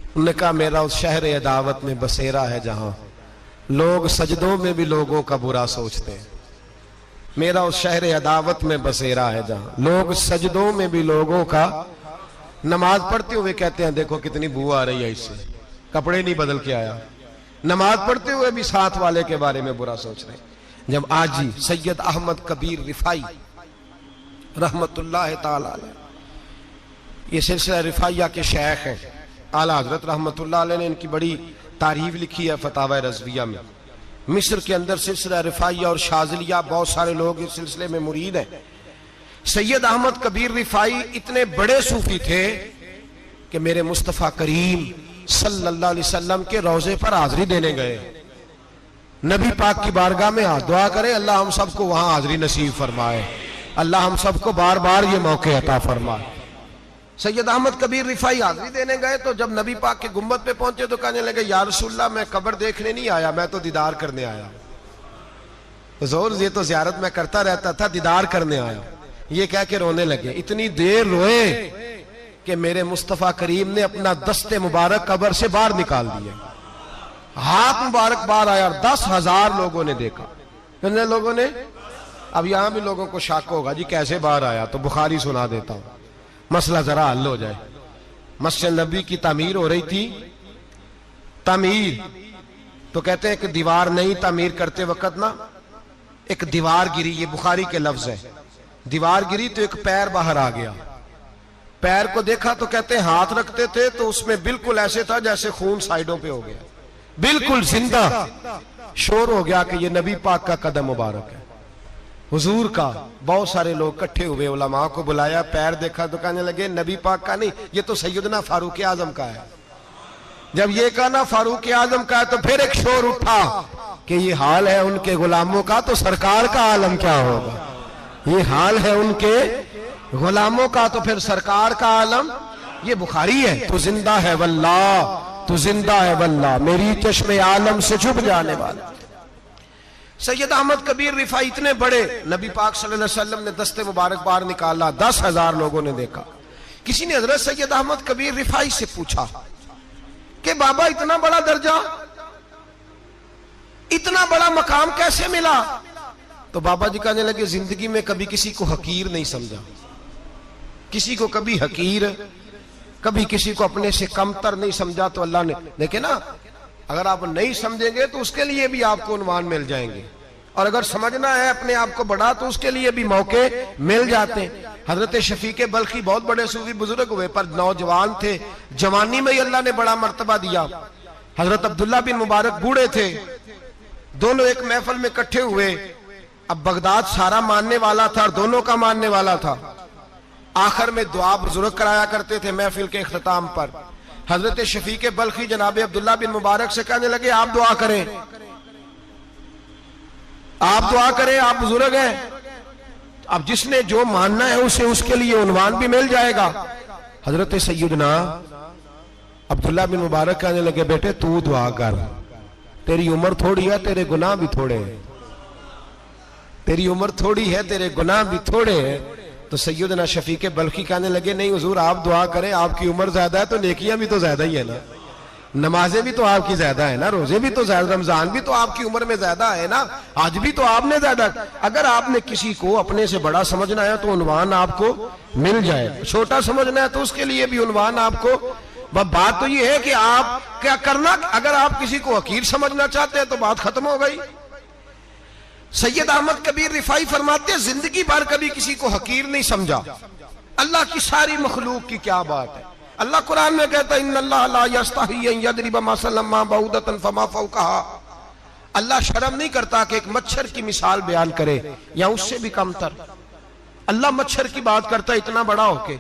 A: انہوں نے کہا میرا اس شہر عداوت میں بسیرا ہے جہاں لوگ سجدوں میں بھی لوگوں کا برا سوچتے ہیں، میرا اس شہر عداوت میں بسیرا ہے جہاں لوگ سجدوں میں بھی لوگوں کا، نماز پڑھتے ہوئے کہتے ہیں دیکھو کتنی بو آ رہی ہے اس سے، کپڑے نہیں بدل کے آیا، نماز پڑھتے ہوئے بھی ساتھ والے کے بارے میں برا سوچ رہے ہیں۔ جب آجی سید احمد کبیر رفائی رحمت اللہ تعالی علیہ، یہ سلسلہ رفائیہ کے شیخ ہیں، اعلیٰ حضرت رحمت اللہ علیہ نے ان کی بڑی تعریف لکھی ہے فتاوی رضویہ میں۔ مصر کے اندر سلسلہ رفائیہ اور شاذلیہ بہت سارے لوگ اس سلسلے میں مرید ہیں۔ سید احمد کبیر رفائی اتنے بڑے صوفی تھے کہ میرے مصطفیٰ کریم صلی اللہ علیہ وسلم کے روضے پر حاضری دینے گئے، نبی پاک کی بارگاہ میں دعا کریں اللہ ہم سب کو وہاں حاضری نصیب فرمائے، اللہ ہم سب کو بار بار یہ موقع عطا فرمائے۔ سید احمد کبیر رفائی حاضری دینے گئے تو جب نبی پاک کے گنبد پہ پہنچے تو کہنے لگے یا رسول اللہ میں قبر دیکھنے نہیں آیا، میں تو دیدار کرنے آیا۔ حضور یہ تو زیارت میں کرتا رہتا تھا، دیدار کرنے آیا، یہ کہہ کے رونے لگے۔ اتنی دیر روئے کہ میرے مصطفیٰ کریم نے اپنا دست مبارک قبر سے باہر نکال دیا، ہاتھ مبارک باہر آیا، 10,000 لوگوں نے دیکھا۔ کتنے لوگوں نے؟ اب یہاں بھی لوگوں کو شک ہوگا جی کیسے باہر آیا، تو بخاری سنا دیتا ہوں، مسئلہ ذرا حل ہو جائے۔ مسجد نبی کی تعمیر ہو رہی تھی، تعمیر تو کہتے ہیں کہ دیوار نہیں، تعمیر کرتے وقت نا ایک دیوار گری، یہ بخاری کے لفظ ہے، دیوار گری تو ایک پیر باہر آ گیا، پیر کو دیکھا تو کہتے ہیں ہاتھ رکھتے تھے تو اس میں بالکل ایسے تھا جیسے خون سائیڈوں پہ ہو گیا، بالکل زندہ۔ شور ہو گیا کہ یہ نبی پاک کا قدم مبارک ہے، حضور کا۔ بہت سارے لوگ کٹھے ہوئے، علماء کو بلایا، پیر دیکھا تو کہنے لگے نبی پاک کا نہیں، یہ تو سیدنا فاروق اعظم کا ہے۔ جب یہ کہا نا فاروق اعظم کا ہے تو پھر ایک شور اٹھا کہ یہ حال ہے ان کے غلاموں کا تو سرکار کا عالم کیا ہوگا، یہ حال ہے ان کے غلاموں کا تو پھر سرکار کا عالم۔ یہ بخاری ہے، تو زندہ ہے واللہ، تو زندہ ہے واللہ، میری چشم عالم سے چھپ جانے والا۔ سید احمد کبیر رفائی اتنے بڑے، نبی پاک صلی اللہ علیہ وسلم نے دست مبارک باہر نکالا، 10,000 لوگوں نے دیکھا۔ کسی نے حضرت سید احمد کبیر رفائی سے پوچھا کہ بابا اتنا بڑا درجہ، اتنا بڑا مقام کیسے ملا؟ تو بابا جی کہنے لگے زندگی میں کبھی کسی کو حقیر نہیں سمجھا، کسی کو کبھی حقیر، کبھی کسی کو اپنے سے کمتر نہیں سمجھا۔ تو اللہ نے دیکھے نا اگر آپ نہیں سمجھیں گے تو اس کے لیے بھی آپ کو عنوان مل جائیں گے، اور اگر سمجھنا ہے اپنے آپ کو بڑا تو اس کے لیے بھی موقع مل جاتے ہیں۔ حضرت شفیق بلخی بہت بڑے صوفی بزرگ ہوئے، پر نوجوان تھے، جوانی میں ہی اللہ نے بڑا مرتبہ دیا۔ حضرت عبداللہ بن مبارک بوڑھے تھے، دونوں ایک محفل میں اکٹھے ہوئے۔ اب بغداد سارا ماننے والا تھا اور دونوں کا ماننے والا تھا۔ آخر میں دعا بزرگ کرایا کرتے تھے محفل کے اختتام پر۔ حضرت شفیق بلخی جناب عبداللہ بن مبارک سے کہنے لگے آپ دعا کریں، آپ دعا کریں، آپ بزرگ ہیں۔ اب جس نے جو ماننا ہے اسے اس کے لیے عنوان بھی مل جائے گا۔ حضرت سیدنا عبداللہ بن مبارک کہنے لگے بیٹے تو دعا کر، تیری عمر تھوڑی ہے، تیرے گناہ بھی تھوڑے ہیں، تیری عمر تھوڑی ہے، تیرے گناہ بھی تھوڑے ہیں۔ تو سیدنا شفیق بلخی کہنے لگے نہیں حضور آپ دعا کریں، آپ کی عمر زیادہ ہے تو نیکیاں بھی تو زیادہ ہی ہے نا، نمازیں بھی تو آپ کی زیادہ ہے نا، روزے بھی تو زیادہ، رمضان بھی تو آپ کی عمر میں زیادہ ہے نا، آج بھی تو آپ نے زیادہ۔ اگر آپ نے کسی کو اپنے سے بڑا سمجھنا ہے تو عنوان آپ کو مل جائے، چھوٹا سمجھنا ہے تو اس کے لیے بھی عنوان آپ کو۔ بات تو یہ ہے کہ آپ کیا کرنا، اگر آپ کسی کو حقیر سمجھنا چاہتے ہیں تو بات ختم ہو گئی۔ سید احمد کبیر رفاعی فرماتے ہیں زندگی بھر کبھی کسی کو حقیر نہیں سمجھا۔ اللہ کی ساری مخلوق کی کیا بات ہے، اللہ قرآن میں کہتا ہے ان اللہ لا یستحی ان یضرب مثلا ما بعوضۃ فما فوقها، اللہ شرم نہیں کرتا کہ ایک مچھر کی مثال بیان کرے یا اس سے بھی کم تر۔ اللہ مچھر کی بات کرتا ہے اتنا بڑا ہو کے،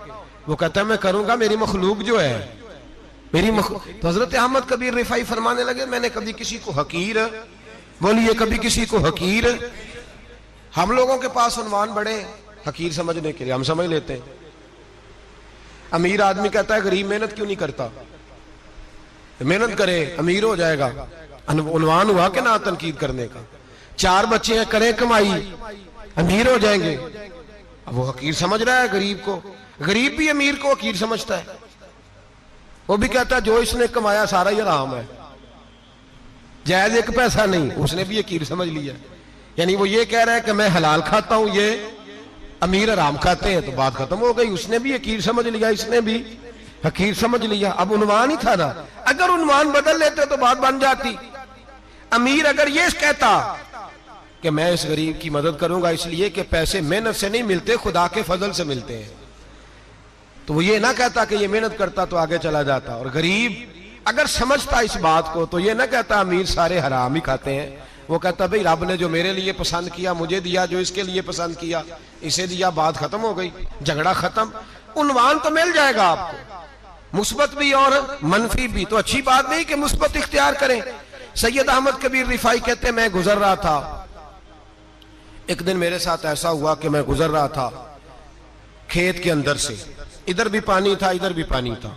A: وہ کہتا ہے میں کروں گا، میری مخلوق جو ہے میری مخلوق۔ تو حضرت احمد کبیر رفاعی فرمانے لگے میں نے کبھی کسی کو حقیر، بولیے کبھی کسی کو حقیر، ہم لوگوں کے پاس عنوان بڑے حقیر سمجھنے کے لیے، ہم سمجھ لیتے ہیں۔ امیر آدمی کہتا ہے غریب محنت کیوں نہیں کرتا، محنت کرے امیر ہو جائے گا، عنوان ہوا کہ نہ تنقید کرنے کا۔ 4 بچے ہیں کریں کمائی امیر ہو جائیں گے، اب وہ حقیر سمجھ رہا ہے غریب کو، غریب بھی امیر کو حقیر سمجھتا ہے، وہ بھی کہتا ہے جو اس نے کمایا سارا ہی حرام ہے، جائز ایک پیسہ نہیں، اس نے بھی حقیر سمجھ لیا، یعنی وہ یہ کہہ رہا ہے کہ میں حلال کھاتا ہوں، یہ امیر حرام کھاتے ہیں، تو بات ختم ہو گئی، اس نے بھی حقیر سمجھ لیا، اس نے بھی حقیر سمجھ لیا۔ اب عنوان ہی تھا نا، اگر عنوان بدل لیتے تو بات بن جاتی۔ امیر اگر یہ کہتا کہ میں اس غریب کی مدد کروں گا اس لیے کہ پیسے محنت سے نہیں ملتے خدا کے فضل سے ملتے ہیں، تو وہ یہ نہ کہتا کہ یہ محنت کرتا تو آگے چلا جاتا۔ اور غریب اگر سمجھتا اس بات کو تو یہ نہ کہتا امیر سارے حرام ہی کھاتے ہیں، وہ کہتا بھئی رب نے جو میرے لیے پسند کیا مجھے دیا، جو اس کے لیے پسند کیا اسے دیا، بات ختم ہو گئی، جھگڑا ختم۔ عنوان تو مل جائے گا آپ کو، مثبت بھی اور منفی بھی، تو اچھی بات نہیں کہ مثبت اختیار کریں۔ سید احمد کبیر رفاعی کہتے ہیں میں گزر رہا تھا، ایک دن میرے ساتھ ایسا ہوا کہ میں گزر رہا تھا کھیت کے اندر سے، ادھر بھی پانی تھا ادھر بھی پانی تھا،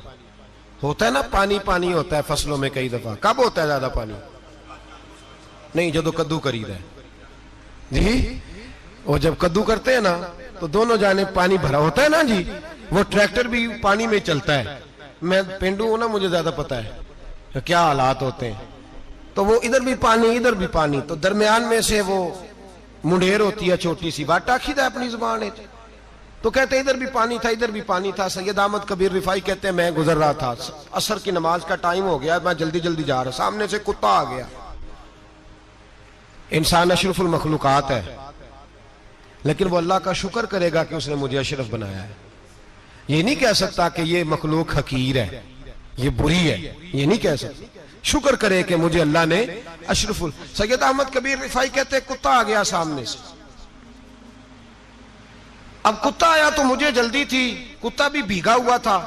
A: ہوتا ہے نا پانی پانی ہوتا ہے فصلوں میں کئی دفعہ، کب ہوتا ہے زیادہ پانی؟ نہیں جدو کدو کرید ہے جی، وہ جب کدو کرتے ہیں نا تو دونوں جانب پانی بھرا ہوتا ہے نا جی، وہ ٹریکٹر بھی پانی میں چلتا ہے، میں پینڈو ہوں نا مجھے زیادہ پتا ہے کیا حالات ہوتے ہیں، تو وہ ادھر بھی پانی ادھر بھی پانی، تو درمیان میں سے وہ منڈیر ہوتی ہے چھوٹی سی، واٹا کھیدا اپنی زبان ہے، تو کہتے ادھر بھی پانی تھا ادھر بھی پانی تھا۔ سید احمد کبیر رفاعی کہتے ہیں میں گزر رہا تھا، عصر کی نماز کا ٹائم ہو گیا، میں جلدی جلدی جا رہا، سامنے سے کتا آ گیا۔ انسان اشرف المخلوقات ہے، لیکن وہ اللہ کا شکر کرے گا کہ اس نے مجھے اشرف بنایا ہے، یہ نہیں کہہ سکتا کہ یہ مخلوق حقیر ہے یہ بری ہے، یہ نہیں کہہ سکتا، شکر کرے کہ مجھے اللہ نے اشرف سید احمد کبیر رفاعی کہتے ہیں کتا آ گیا سامنے سے، اب کتا آیا تو مجھے جلدی تھی، کتا بھی بھیگا ہوا تھا،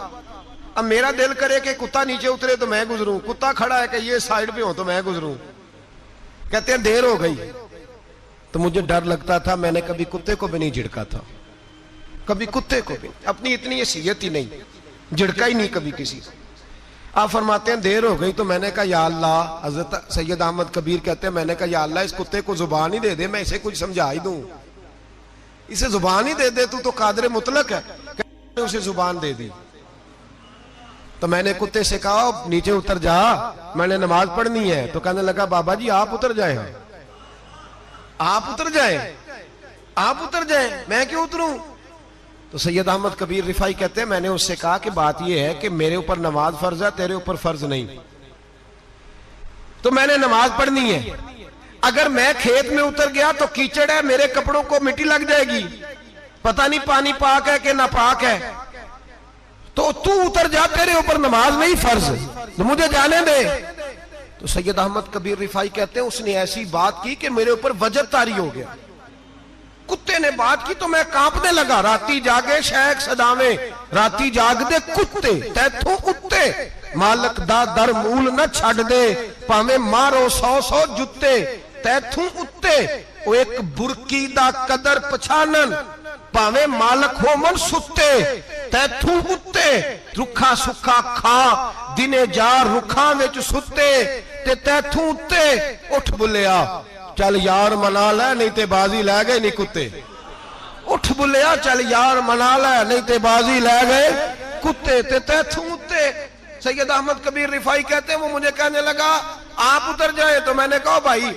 A: اب میرا دل کرے کہ کتا نیچے اترے تو میں گزروں، کتا کھڑا ہے کہ یہ سائیڈ پہ ہو تو میں گزروں، کہتے ہیں دیر ہو گئی، تو مجھے ڈر لگتا تھا، میں نے کبھی کتے کو بھی نہیں جھڑکا تھا، کبھی کتے کو بھی، اپنی اتنی حیثیت ہی نہیں، جھڑکا ہی نہیں کبھی کسی کو۔ آپ فرماتے ہیں دیر ہو گئی تو میں نے کہا یا اللہ، حضرت سید احمد کبیر کہتے ہیں میں نے کہا یا اللہ اس کتے کو زبان ہی دے دے، میں اسے کچھ سمجھا ہی دوں، اسے زبان ہی دے دے، تو قادر مطلق ہے، اسے زبان دے دی۔ تو میں نے کتے سے کہا نیچے اتر جا، میں نے نماز پڑھنی ہے، تو کہنے لگا بابا جی آپ اتر جائیں، آپ اتر جائیں، آپ اتر جائیں، میں کیوں اتروں؟ تو سید احمد کبیر رفاعی کہتے ہیں میں نے اس سے کہا کہ بات یہ ہے کہ میرے اوپر نماز فرض ہے، تیرے اوپر فرض نہیں، تو میں نے نماز پڑھنی ہے. اگر میں کھیت میں اتر گیا تو کیچڑ ہے, میرے کپڑوں کو مٹی لگ جائے گی, پتہ نہیں پانی پاک ہے کہ ناپاک ہے, تو تو اتر جا, تیرے اوپر نماز نہیں فرض, تو مجھے جانے دے. تو سید احمد کبیر رفاعی کہتے ہیں اس نے ایسی بات کی کہ میرے اوپر وجد طاری ہو گیا. کتے نے بات کی تو میں کانپنے لگا. راتی جاگے شیخ صداویں, راتی جاگ دے کتے, تیتھوں کتے مالک دا در مول نہ چھڑ دے, پاویں مارو 100 جتے تیتھوں اتے, او ایک برکی دا قدر پچھانن, پاویں مالک ہو من ستے تیتھوں اتے, رکھا سکھا کھا دنے جار رکھاں وچ ستے تے تیتھوں اتے. اٹھ بلیا چل یار منا لے نہیں تے بازی لے گئے نہیں کتے, اٹھ بلیا چل یار منا لے نہیں تے بازی لے گئے کتے تے تیتھوں اتے. سید احمد کبیر رفاعی کہتے ہیں وہ مجھے کہنے لگا آپ اتر جائے. تو میں نے کہا بھائی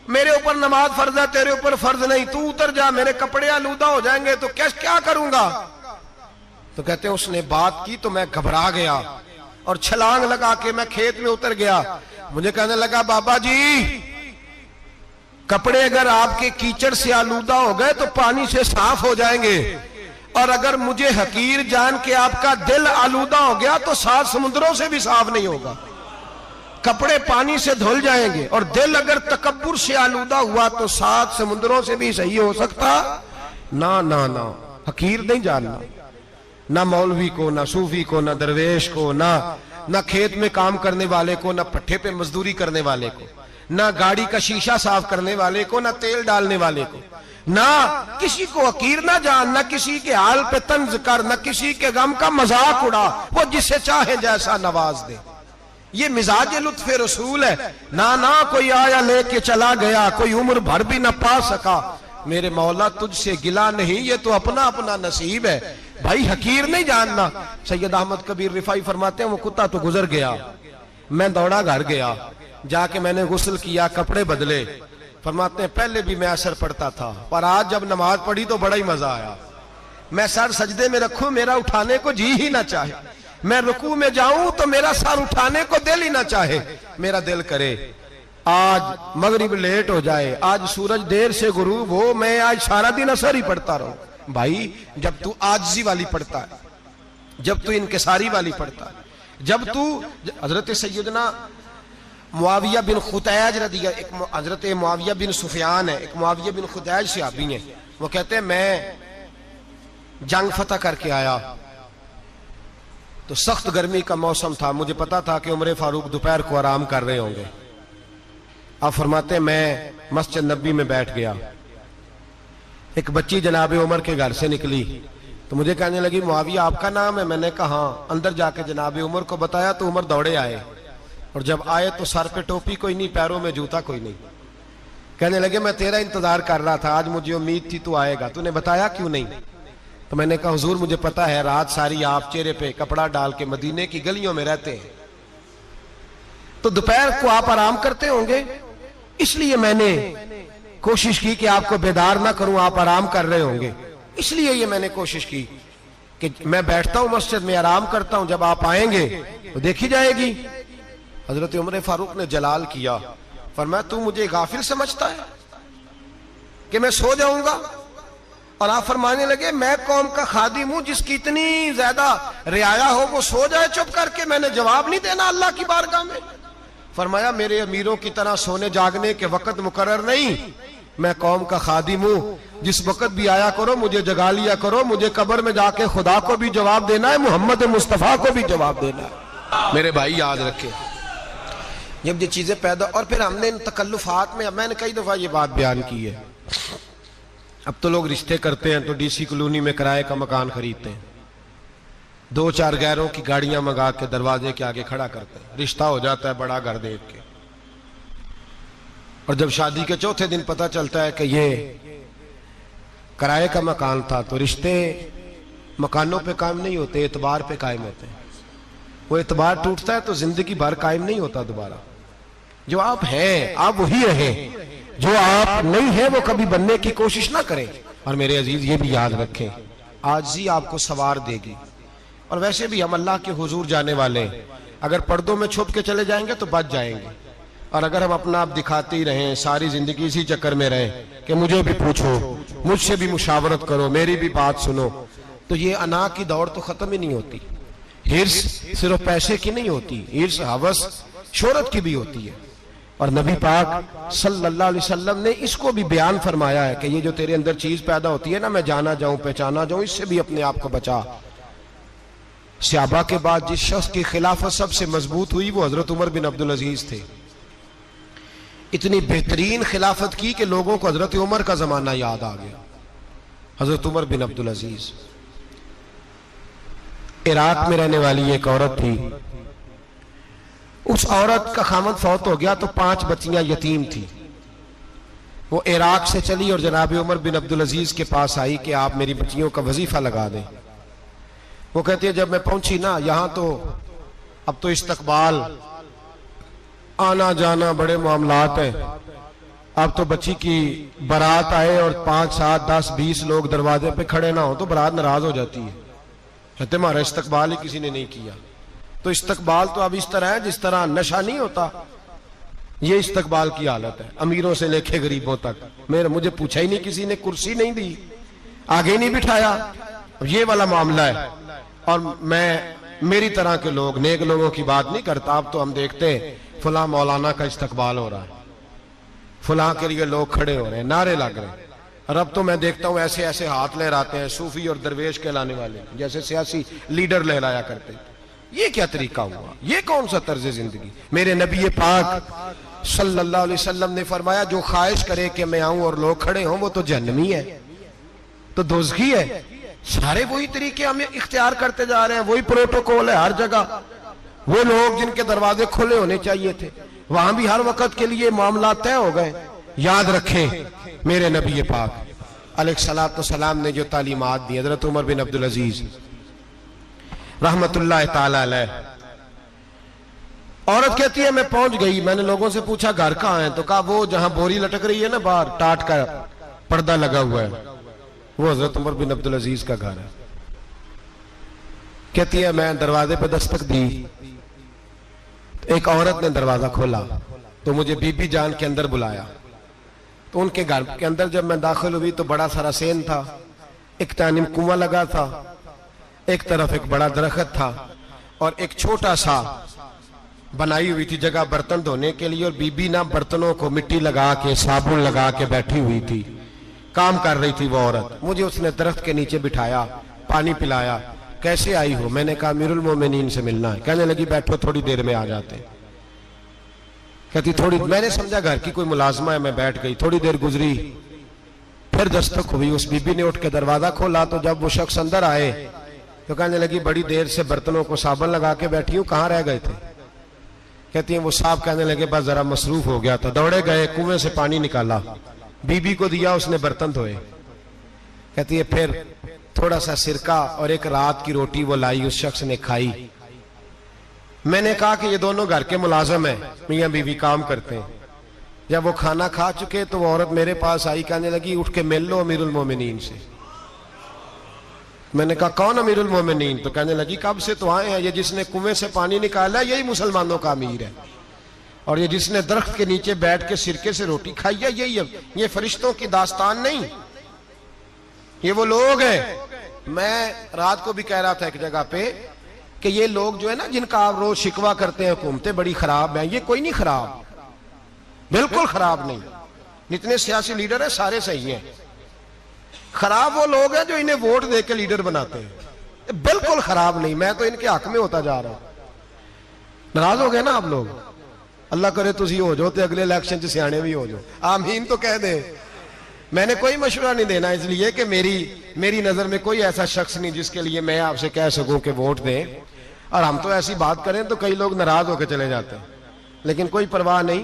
A: میرے اوپر نماز فرض ہے, تیرے اوپر فرض نہیں, تو اتر جا, میرے کپڑے آلودہ ہو جائیں گے تو کیا کروں گا. تو کہتے ہیں اس نے بات کی تو میں گھبرا گیا اور چھلانگ لگا کے میں کھیت میں اتر گیا. مجھے کہنے لگا بابا جی کپڑے اگر آپ کے کیچڑ سے آلودہ ہو گئے تو پانی سے صاف ہو جائیں گے, اور اگر مجھے حقیر جان کے آپ کا دل آلودہ ہو گیا تو 7 سمندروں سے بھی صاف نہیں ہوگا. کپڑے پانی سے دھل جائیں گے, اور دل اگر تکبر سے آلودہ ہوا تو 7 سمندروں سے بھی صحیح ہو سکتا نہ. حقیر نہیں جاننا, نہ مولوی کو, نہ صوفی کو, نہ درویش کو, نہ کھیت میں کام کرنے والے کو, نہ پٹھے پہ مزدوری کرنے والے کو, نہ گاڑی کا شیشہ صاف کرنے والے کو, نہ تیل ڈالنے والے کو, نہ کسی کو حقیر نہ جان, نہ کسی کے حال پہ طنز کر, نہ کسی کے غم کا مذاق اڑا, وہ جسے چاہے جیسا نواز دے. یہ مزاج لطف رسول ہے. نہ کوئی آیا لے کے چلا گیا, کوئی عمر بھر بھی نہ پا سکا, میرے مولا تجھ سے گلا نہیں, یہ تو اپنا نصیب ہے. بھائی حقیر نہیں جاننا. سید احمد کبیر رفاعی فرماتے ہیں وہ کتا تو گزر گیا, میں دوڑا گھر گیا, جا کے میں نے غسل کیا, کپڑے بدلے. فرماتے ہیں پہلے بھی میں اثر پڑتا تھا, پر آج جب نماز پڑھی تو بڑا ہی مزہ آیا. میں سر سجدے میں رکھوں میرا اٹھانے کو جی ہی نہ چاہے, میں رکوع میں جاؤں تو میرا سر اٹھانے کو دل ہی نہ چاہے, میرا دل کرے آج مغرب لیٹ ہو جائے, آج سورج دیر سے غروب ہو, میں آج سارا دن اثر ہی پڑھتا رہوں. بھائی جب تو عاجزی والی پڑھتا ہے, جب تو انکساری والی پڑھتا ہے, جب تو حضرت سیدنا معاویہ بن خطیج رضی اللہ, حضرت معاویہ بن سفیان ہے, ایک معاویہ بن خطیج صحابی ہیں, وہ کہتے ہیں میں جنگ فتح کر کے آیا تو سخت گرمی کا موسم تھا, مجھے پتا تھا کہ عمر فاروق دوپہر کو آرام کر رہے ہوں گے. آپ فرماتے ہیں میں مسجد نبی میں بیٹھ گیا, ایک بچی جناب عمر کے گھر سے نکلی تو مجھے کہنے لگی معاویہ آپ کا نام ہے؟ میں نے کہا ہاں. اندر جا کے جناب عمر کو بتایا تو عمر دوڑے آئے, اور جب آئے تو سر پہ ٹوپی کوئی نہیں, پیروں میں جوتا کوئی نہیں. کہنے لگے میں تیرا انتظار کر رہا تھا, آج مجھے امید تھی تو آئے گا, تو نے بتایا کیوں نہیں؟ تو میں نے کہا حضور مجھے پتا ہے رات ساری آپ چہرے پہ کپڑا ڈال کے مدینے کی گلیوں میں رہتے ہیں, تو دوپہر کو آپ آرام کرتے ہوں گے, اس لیے میں نے کوشش کی کہ آپ کو بیدار نہ کروں, آپ آرام کر رہے ہوں گے, اس لیے یہ میں نے کوشش کی کہ میں بیٹھتا ہوں مسجد میں آرام کرتا ہوں, جب آپ آئیں گے تو دیکھی جائے گی. حضرت عمر فاروق نے جلال کیا, فرمایا تو مجھے غافل سمجھتا ہے کہ میں سو جاؤں گا؟ اور آپ فرمانے لگے میں قوم کا خادم ہوں, جس کی اتنی زیادہ رعایا ہو وہ سو جائے چپ کر کے, میں نے جواب نہیں دینا اللہ کی بارگاہ میں. فرمایا میرے امیروں کی طرح سونے جاگنے کے وقت مقرر نہیں, میں قوم کا خادم ہوں, جس وقت بھی آیا کرو مجھے جگا لیا کرو, مجھے قبر میں جا کے خدا کو بھی جواب دینا ہے, محمد مصطفیٰ کو بھی جواب دینا ہے. میرے بھائی یاد رکھیں جب یہ چیزیں پیدا, اور پھر ہم نے ان تکلفات میں نے کئی دفعہ یہ بات بیان کی ہے, اب تو لوگ رشتے کرتے ہیں تو ڈی سی کالونی میں کرائے کا مکان خریدتے ہیں, 2-4 غیروں کی گاڑیاں منگا کے دروازے کے آگے کھڑا کرتے ہیں, رشتہ ہو جاتا ہے بڑا گھر دیکھ کے, اور جب شادی کے چوتھے دن پتہ چلتا ہے کہ یہ کرائے کا مکان تھا, تو رشتے مکانوں پہ قائم نہیں ہوتے, اعتبار پہ قائم ہوتے ہیں. وہ اعتبار ٹوٹتا ہے تو زندگی بھر قائم نہیں ہوتا دوبارہ. جو آپ ہیں آپ وہی رہیں, جو آپ نہیں ہیں وہ کبھی بننے کی کوشش نہ کریں. اور میرے عزیز یہ بھی یاد رکھیں عاجزی آپ کو سوار دے گی, اور ویسے بھی ہم اللہ کے حضور جانے والے ہیں, اگر پردوں میں چھپ کے چلے جائیں گے تو بچ جائیں گے, اور اگر ہم اپنا آپ دکھاتے ہی رہیں، ساری زندگی اسی چکر میں رہیں کہ مجھے بھی پوچھو، مجھ سے بھی مشاورت کرو، میری بھی بات سنو، تو یہ انا کی دوڑ تو ختم ہی نہیں ہوتی۔ ہرس صرف پیسے کی نہیں ہوتی، ہرس ہوس شہرت کی بھی ہوتی ہے۔ اور نبی پاک صلی اللہ علیہ وسلم نے اس کو بھی بیان فرمایا ہے کہ یہ جو تیرے اندر چیز پیدا ہوتی ہے نا، میں جانا جاؤں پہچانا جاؤں، اس سے بھی اپنے آپ کو بچا۔ صحابہ کے بعد جس شخص کی خلافت سب سے مضبوط ہوئی وہ حضرت عمر بن عبدالعزیز تھے۔ اتنی بہترین خلافت کی کہ لوگوں کو حضرت عمر کا زمانہ یاد آ گیا۔ حضرت عمر بن عبدالعزیز عراق میں رہنے والی ایک عورت تھی، اس عورت کا خامد فوت ہو گیا تو 5 بچیاں یتیم تھی۔ وہ عراق سے چلی اور جناب عمر بن عبدالعزیز کے پاس آئی کہ آپ میری بچیوں کا وظیفہ لگا دیں۔ وہ کہتی ہے جب میں پہنچی نا یہاں تو اب تو استقبال، آنا جانا بڑے معاملات ہیں، اب تو بچی کی برات آئے اور 5 7 10 20 لوگ دروازے پہ کھڑے نہ ہو تو برات ناراض ہو جاتی ہے، کہتے ہمارا استقبال ہی کسی نے نہیں کیا۔ تو استقبال تو اب اس طرح ہے جس طرح نشہ نہیں ہوتا، یہ استقبال کی حالت ہے، امیروں سے لے کے غریبوں تک۔ مجھے پوچھا ہی نہیں کسی نے، کرسی نہیں دی، آگے نہیں بٹھایا، یہ والا معاملہ ہے۔ اور میں میری طرح کے لوگ، نیک لوگوں کی بات نہیں کرتا، اب تو ہم دیکھتے ہیں فلاں مولانا کا استقبال ہو رہا ہے، فلاں کے لیے لوگ کھڑے ہو رہے ہیں، نعرے لگ رہے ہیں، اور اب تو میں دیکھتا ہوں ایسے ایسے ہاتھ لہراتے ہیں صوفی اور درویش کہلانے والے، جیسے سیاسی لیڈر لہرایا کرتے ہیں۔ یہ کیا طریقہ ہوا؟ یہ کون سا طرز زندگی؟ میرے نبی پاک صلی اللہ علیہ وسلم نے فرمایا جو خواہش کرے کہ میں آؤں اور لوگ کھڑے ہوں وہ تو جہنمی ہے، تو دوزخی ہے۔ سارے وہی طریقے ہم اختیار کرتے جا رہے ہیں، وہی پروٹوکول ہے ہر جگہ۔ وہ لوگ جن کے دروازے کھلے ہونے چاہیے تھے وہاں بھی ہر وقت کے لیے معاملات طے ہو گئے۔ یاد رکھیں میرے نبی پاک علیہ الصلوۃ والسلام نے جو تعلیمات دی، حضرت عمر بن عبدالعزیز رحمت اللہ تعالی علیہ، عورت کہتی ہے میں پہنچ گئی، میں نے لوگوں سے پوچھا گھر کہاں ہے، تو کہا وہ جہاں بوری لٹک رہی ہے نا باہر، ٹاٹ کا پردہ لگا ہوا ہے، وہ حضرت عمر بن عبدالعزیز کا گھر ہے۔ کہتی ہے میں دروازے پہ دستک دی، ایک عورت نے دروازہ کھولا تو مجھے بی بی جان کے اندر بلایا۔ تو ان کے گھر کے اندر جب میں داخل ہوئی تو بڑا سارا سین تھا، ایک جانب کنواں لگا تھا، ایک طرف ایک بڑا درخت تھا، اور ایک چھوٹا سا بنائی ہوئی تھی جگہ برتن دھونے کے لیے، اور بی بی نہ برتنوں کو مٹی لگا کے صابن لگا کے بیٹھی ہوئی تھی، کام کر رہی تھی وہ عورت۔ مجھے اس نے درخت کے نیچے بٹھایا، پانی پلایا۔ کیسے آئی ہو؟ میں نے کہا امیر المومنین سے ملنا ہے۔ کہنے لگی بیٹھو تھوڑی دیر میں آ جاتے۔ کہتی تھوڑی، میں نے سمجھا گھر کی کوئی ملازمہ ہے، میں بیٹھ گئی۔ تھوڑی دیر گزری، پھر دستک ہوئی، اس بی بی نے اٹھ کے دروازہ کھولا تو جب وہ شخص اندر آئے تو کہنے لگی بڑی دیر سے برتنوں کو صابن لگا کے بیٹھی ہوں، کہاں رہ گئے تھے؟ کہتی ہیں وہ صاحب کہنے لگے بس ذرا مصروف ہو گیا تھا، دوڑے گئے، کنویں سے پانی نکالا، بی بی کو دیا، اس نے برتن دھوئے۔ کہتی ہے پھر تھوڑا سا سرکہ اور ایک رات کی روٹی وہ لائی، اس شخص نے کھائی۔ میں نے کہا کہ یہ دونوں گھر کے ملازم ہیں، میاں بیوی کام کرتے ہیں۔ جب وہ کھانا کھا چکے تو وہ عورت میرے پاس آئی، کہنے لگی اٹھ کے مل لو امیر المومنین سے۔ میں نے کہا کون امیر المومنین؟ تو کہنے لگی کب سے تو آئے ہیں، یہ جس نے کنویں سے پانی نکالا یہی مسلمانوں کا امیر ہے، اور یہ جس نے درخت کے نیچے بیٹھ کے سرکے سے روٹی کھائی ہے یہی ہے۔ یہ فرشتوں کی داستان نہیں، یہ وہ لوگ ہیں۔ میں رات کو بھی کہہ رہا تھا ایک جگہ پہ کہ یہ لوگ جو ہے نا جن کا آپ روز شکوہ کرتے ہیں حکومتیں بڑی خراب ہیں، یہ کوئی نہیں خراب، بالکل خراب نہیں۔ جتنے سیاسی لیڈر ہیں سارے صحیح ہیں، خراب وہ لوگ ہیں جو انہیں ووٹ دے کے لیڈر بناتے ہیں، بالکل خراب نہیں۔ میں تو ان کے حق میں ہوتا جا رہا ہوں۔ ناراض ہو گئے نا آپ لوگ؟ اللہ کرے تسی ہو جو تے اگلے الیکشن سے سیانے بھی ہو جو، آمین تو کہہ دیں۔ میں نے کوئی مشورہ نہیں دینا، اس لیے کہ میری نظر میں کوئی ایسا شخص نہیں جس کے لیے میں آپ سے کہہ سکوں کہ ووٹ دیں، اور ہم تو ایسی بات کریں تو کئی لوگ ناراض ہو کے چلے جاتے ہیں، لیکن کوئی پرواہ نہیں،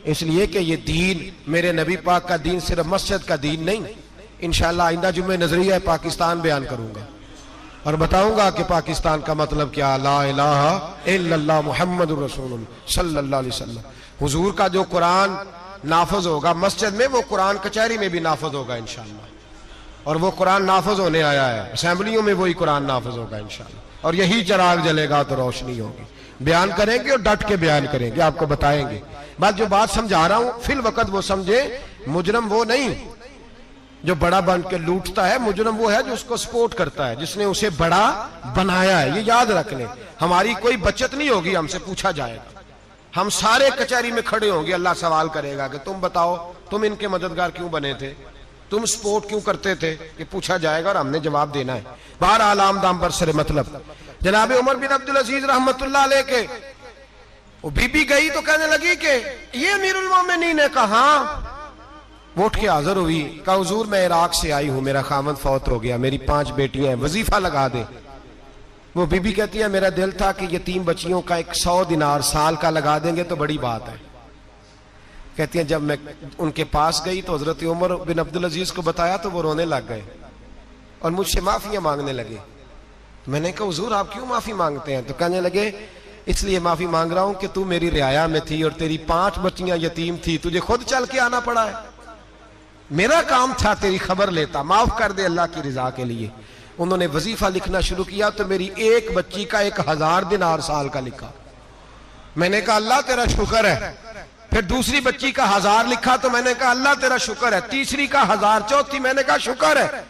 A: اس لیے کہ یہ دین میرے نبی پاک کا دین صرف مسجد کا دین نہیں۔ انشاءاللہ آئندہ جمعہ نظریہ پاکستان بیان کروں گا اور بتاؤں گا کہ پاکستان کا مطلب کیا، لا الہ الا اللہ محمد رسول اللہ صلی اللہ علیہ وسلم۔ حضور کا جو قرآن نافذ ہوگا مسجد میں، وہ قرآن کچہری میں بھی نافذ ہوگا انشاءاللہ، اور وہ قرآن نافذ ہونے آیا ہے، اسمبلیوں میں وہی قرآن نافذ ہوگا انشاءاللہ، اور یہی چراغ جلے گا تو روشنی ہوگی۔ بیان کریں گے اور ڈٹ کے بیان کریں گے، آپ کو بتائیں گے بات جو بات سمجھا رہا ہوں فی الوقت وہ سمجھے، مجرم وہ نہیں جو بڑا بن کے لوٹتا ہے، مجرم وہ ہے جو اس کو سپورٹ کرتا ہے، جس نے اسے بڑا بنایا ہے. یہ یاد رکھ لیں. ہماری کوئی بچت نہیں ہوگی، ہم سے پوچھا جائے گا. ہم سارے کچہری میں کھڑے ہوں گے، اللہ سوال کرے گا کہ تم بتاؤ تم ان کے مددگار کیوں بنے تھے، تم سپورٹ کیوں کرتے تھے، کہ پوچھا جائے گا اور ہم نے جواب دینا ہے. بہرحال عام دام پر سر مطلب جناب عمر بن عبدالعزیز رحمت اللہ علیہ کے وہ بی بی گئی تو کہنے لگی کہ یہ امیر المومنین نے کہا، وہ اٹھ کے حاضر ہوئی، کہا حضور میں عراق سے آئی ہوں، میرا خاوند فوت ہو گیا، میری 5 بیٹیاں ہیں، وظیفہ لگا دے. وہ بی بی کہتی ہے میرا دل تھا کہ یتیم بچیوں کا 100 دینار سال کا لگا دیں گے تو بڑی بات ہے. کہتی ہیں جب میں ان کے پاس گئی تو حضرت عمر بن عبدالعزیز کو بتایا تو وہ رونے لگ گئے اور مجھ سے معافیاں مانگنے لگے. میں نے کہا حضور آپ کیوں معافی مانگتے ہیں؟ تو کہنے لگے اس لیے معافی مانگ رہا ہوں کہ تو میری رعایا میں تھی اور تیری 5 بچیاں یتیم تھی، تجھے خود چل کے آنا پڑا ہے، میرا کام تھا تیری خبر لیتا، معاف کر دے اللہ کی رضا کے لیے. انہوں نے وظیفہ لکھنا شروع کیا تو میری ایک بچی کا 1000 دینار سال کا لکھا. میں نے کہا اللہ تیرا شکر ہے. پھر دوسری بچی کا 1000 لکھا تو میں نے کہا اللہ تیرا شکر ہے. تیسری کا 1000، چوتھی میں نے کہا شکر ہے.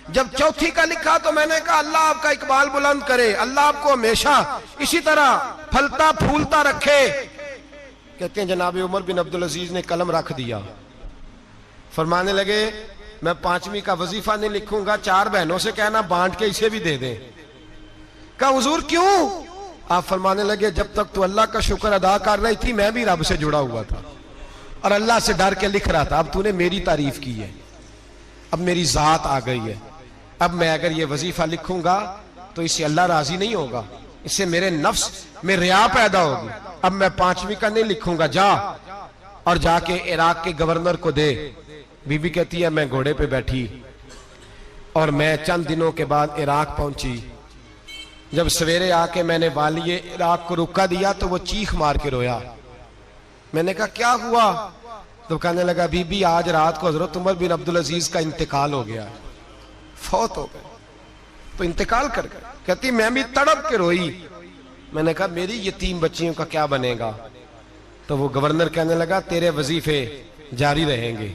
A: جب چوتھی کا لکھا تو میں نے کہا اللہ آپ کا اقبال بلند کرے، اللہ آپ کو ہمیشہ اسی طرح پھلتا پھولتا رکھے. کہتے ہیں جناب عمر بن عبدالعزیز نے قلم رکھ دیا، فرمانے لگے میں 5ویں کا وظیفہ نہیں لکھوں گا، 4 بہنوں سے کہنا بانٹ کے اسے بھی دے دیں. کہا حضور کیوں؟ آپ فرمانے لگے جب تک تو اللہ کا شکر ادا کر رہی تھی میں بھی رب سے جڑا ہوا تھا اور اللہ سے ڈر کے لکھ رہا تھا. اب تو نے میری تعریف کی ہے، اب میری ذات آ گئی ہے، اب میں اگر یہ وظیفہ لکھوں گا تو اس سے اللہ راضی نہیں ہوگا، اس سے میرے نفس میں ریا پیدا ہوگی. اب میں 5ویں کا نہیں لکھوں گا، جا اور جا کے عراق کے گورنر کو دے. بی بی کہتی ہے میں گھوڑے پہ بیٹھی اور میں چند دنوں کے بعد عراق پہنچی. جب سویرے آ کے میں نے والی عراق کو رکا دیا تو وہ چیخ مار کے رویا. میں نے کہا کیا ہوا؟ تو کہنے لگا بی بی آج رات کو حضرت عمر بن عبدالعزیز کا انتقال ہو گیا، فوت ہو گئے، تو انتقال کر گئے. کہتی میں بھی تڑپ کے روئی. میں نے کہا میری یتیم بچیوں کا کیا بنے گا؟ تو وہ گورنر کہنے لگا تیرے وظیفے جاری رہیں گے،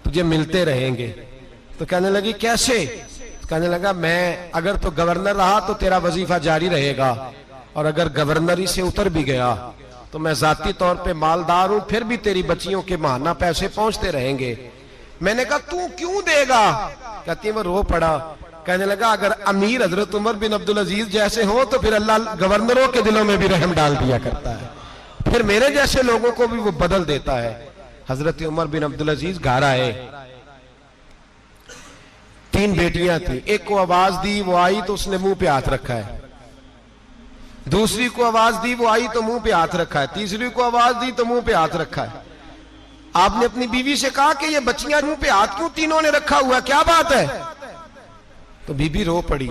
A: تجھے ملتے رہیں گے. تو کہنے لگی کیسے؟ کہنے لگا میں اگر تو گورنر رہا تو تیرا وظیفہ جاری رہے گا، اور اگر گورنری سے اتر بھی گیا تو میں ذاتی طور پہ مالدار ہوں، پھر بھی تیری بچیوں کے ماہانہ پیسے پہنچتے رہیں گے. میں نے کہا تو کیوں دے گا؟ کہتی وہ رو پڑا. کہنے لگا اگر امیر حضرت عمر بن عبدالعزیز جیسے ہوں تو پھر اللہ گورنروں کے دلوں میں بھی رحم ڈال دیا کرتا ہے، پھر میرے جیسے لوگوں کو بھی وہ بدل دیتا ہے. حضرت عمر بن عبدالعزیز گھر آئے، 3 بیٹیاں تھیں. ایک کو آواز دی وہ آئی تو اس نے منہ پہ ہاتھ رکھا ہے، دوسری کو آواز دی وہ آئی تو منہ پہ ہاتھ رکھا ہے، تیسری کو آواز دی تو منہ پہ ہاتھ رکھا ہے. آپ نے اپنی بیوی سے کہا کہ یہ بچیاں منہ پہ ہاتھ کیوں تینوں نے رکھا ہوا ہے، کیا بات ہے؟ تو بی بی رو پڑی،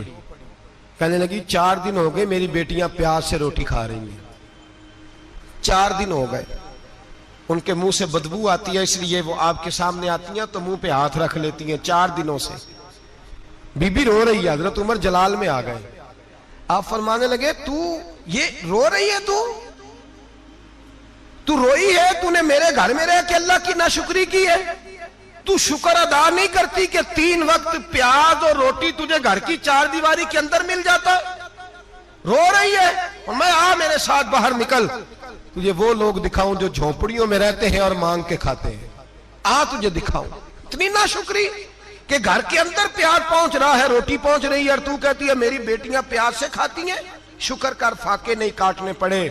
A: کہنے لگی 4 دن ہو گئے میری بیٹیاں پیاس سے روٹی کھا رہی ہیں، 4 دن ہو گئے، ان کے منہ سے بدبو آتی ہے، اس لیے وہ آپ کے سامنے آتی ہیں تو منہ پہ ہاتھ رکھ لیتی ہیں 4 دنوں سے. بی بی رو رہی ہے. حضرت عمر جلال میں آ گئے. آپ فرمانے لگے تو یہ رو رہی ہے، تو روئی ہے، تو نے میرے گھر میں رہ کے اللہ کی ناشکری کی ہے، تو شکر ادا نہیں کرتی کہ 3 وقت پیاز اور روٹی تجھے گھر کی 4 دیواری کے اندر مل جاتا؟ رو رہی ہے. اور میں آ میرے ساتھ باہر نکل، تجھے وہ لوگ دکھاؤں جو جھونپڑیوں میں رہتے ہیں اور مانگ کے کھاتے ہیں. آ تجھے دکھاؤں. اتنی ناشکری کہ گھر کے اندر پیاز پہنچ رہا ہے، روٹی پہنچ رہی ہے، اور تو کہتی ہے میری بیٹیاں پیاز سے کھاتی ہیں. شکر کر فاقے نہیں کاٹنے پڑے.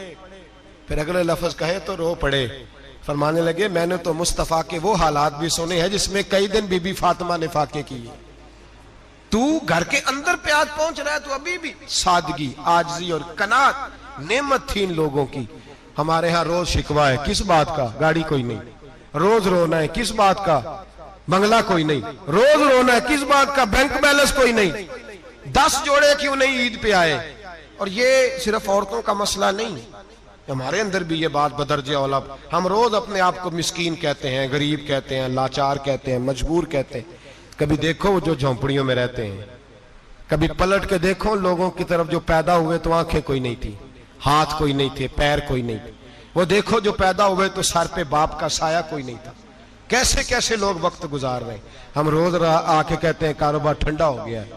A: پھر اگلے لفظ کہے تو رو پڑے. فرمانے لگے میں نے تو مصطفیٰ کے وہ حالات بھی سنے ہیں جس میں کئی دن بی بی فاطمہ نے فاقے کیے. تو گھر کے اندر پیاز پہنچ رہا ہے تو ابھی بھی سادگی، عاجزی اور قناعت نعمت تھی ان لوگوں کی. ہمارے ہاں روز شکوا ہے، کس بات کا؟ گاڑی کوئی نہیں. روز رونا ہے، کس بات کا؟ بنگلہ کوئی نہیں. روز رونا ہے، کس بات کا؟ بینک بیلنس کوئی نہیں. 10 جوڑے کیوں نہیں عید پہ آئے؟ اور یہ صرف عورتوں کا مسئلہ نہیں، ہمارے اندر بھی یہ بات بدرجہ اولا. ہم روز اپنے آپ کو مسکین کہتے ہیں، غریب کہتے ہیں، لاچار کہتے ہیں، مجبور کہتے ہیں. کبھی دیکھو وہ جو جھونپڑیوں میں رہتے ہیں، کبھی پلٹ کے دیکھو لوگوں کی طرف جو پیدا ہوئے تو آنکھیں کوئی نہیں تھی، ہاتھ کوئی نہیں تھے، پیر کوئی نہیں تھے. وہ دیکھو جو پیدا ہوئے تو سر پہ باپ کا سایہ کوئی نہیں تھا. کیسے کیسے لوگ وقت گزار رہے ہیں. ہم روز آ کے کہتے ہیں کاروبار ٹھنڈا ہو گیا ہے,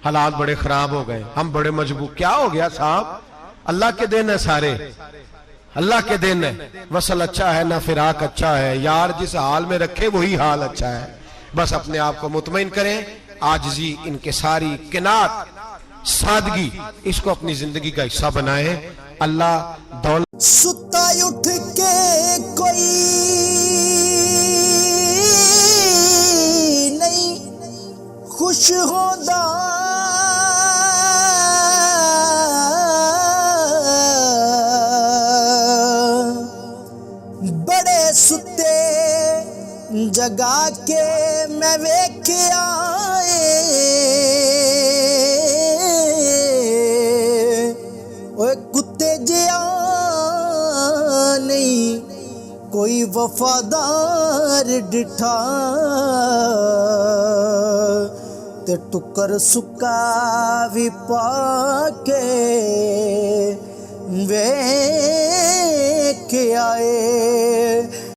A: حالات بڑے خراب ہو گئے, ہم بڑے مجبور. کیا ہو گیا صاحب؟ اللہ کے دن ہے سارے, اللہ کے دن ہے. وصل اچھا ہے نہ فراق اچھا ہے, یار جس حال میں رکھے وہی حال اچھا ہے. بس اپنے آپ کو مطمئن کریں, عاجزی, انکساری, قناعت, سادگی, اس کو اپنی زندگی کا حصہ بنائیں. اللہ دولت
B: ستا اٹھ کے کوئی نہیں خوش ہوتا, بڑے ستے جگا کے میں ویکھیا کتے جیا نہیں کوئی وفادار ڈٹھا, تے ٹکر سکا بھی پا کے ویکھ آئے.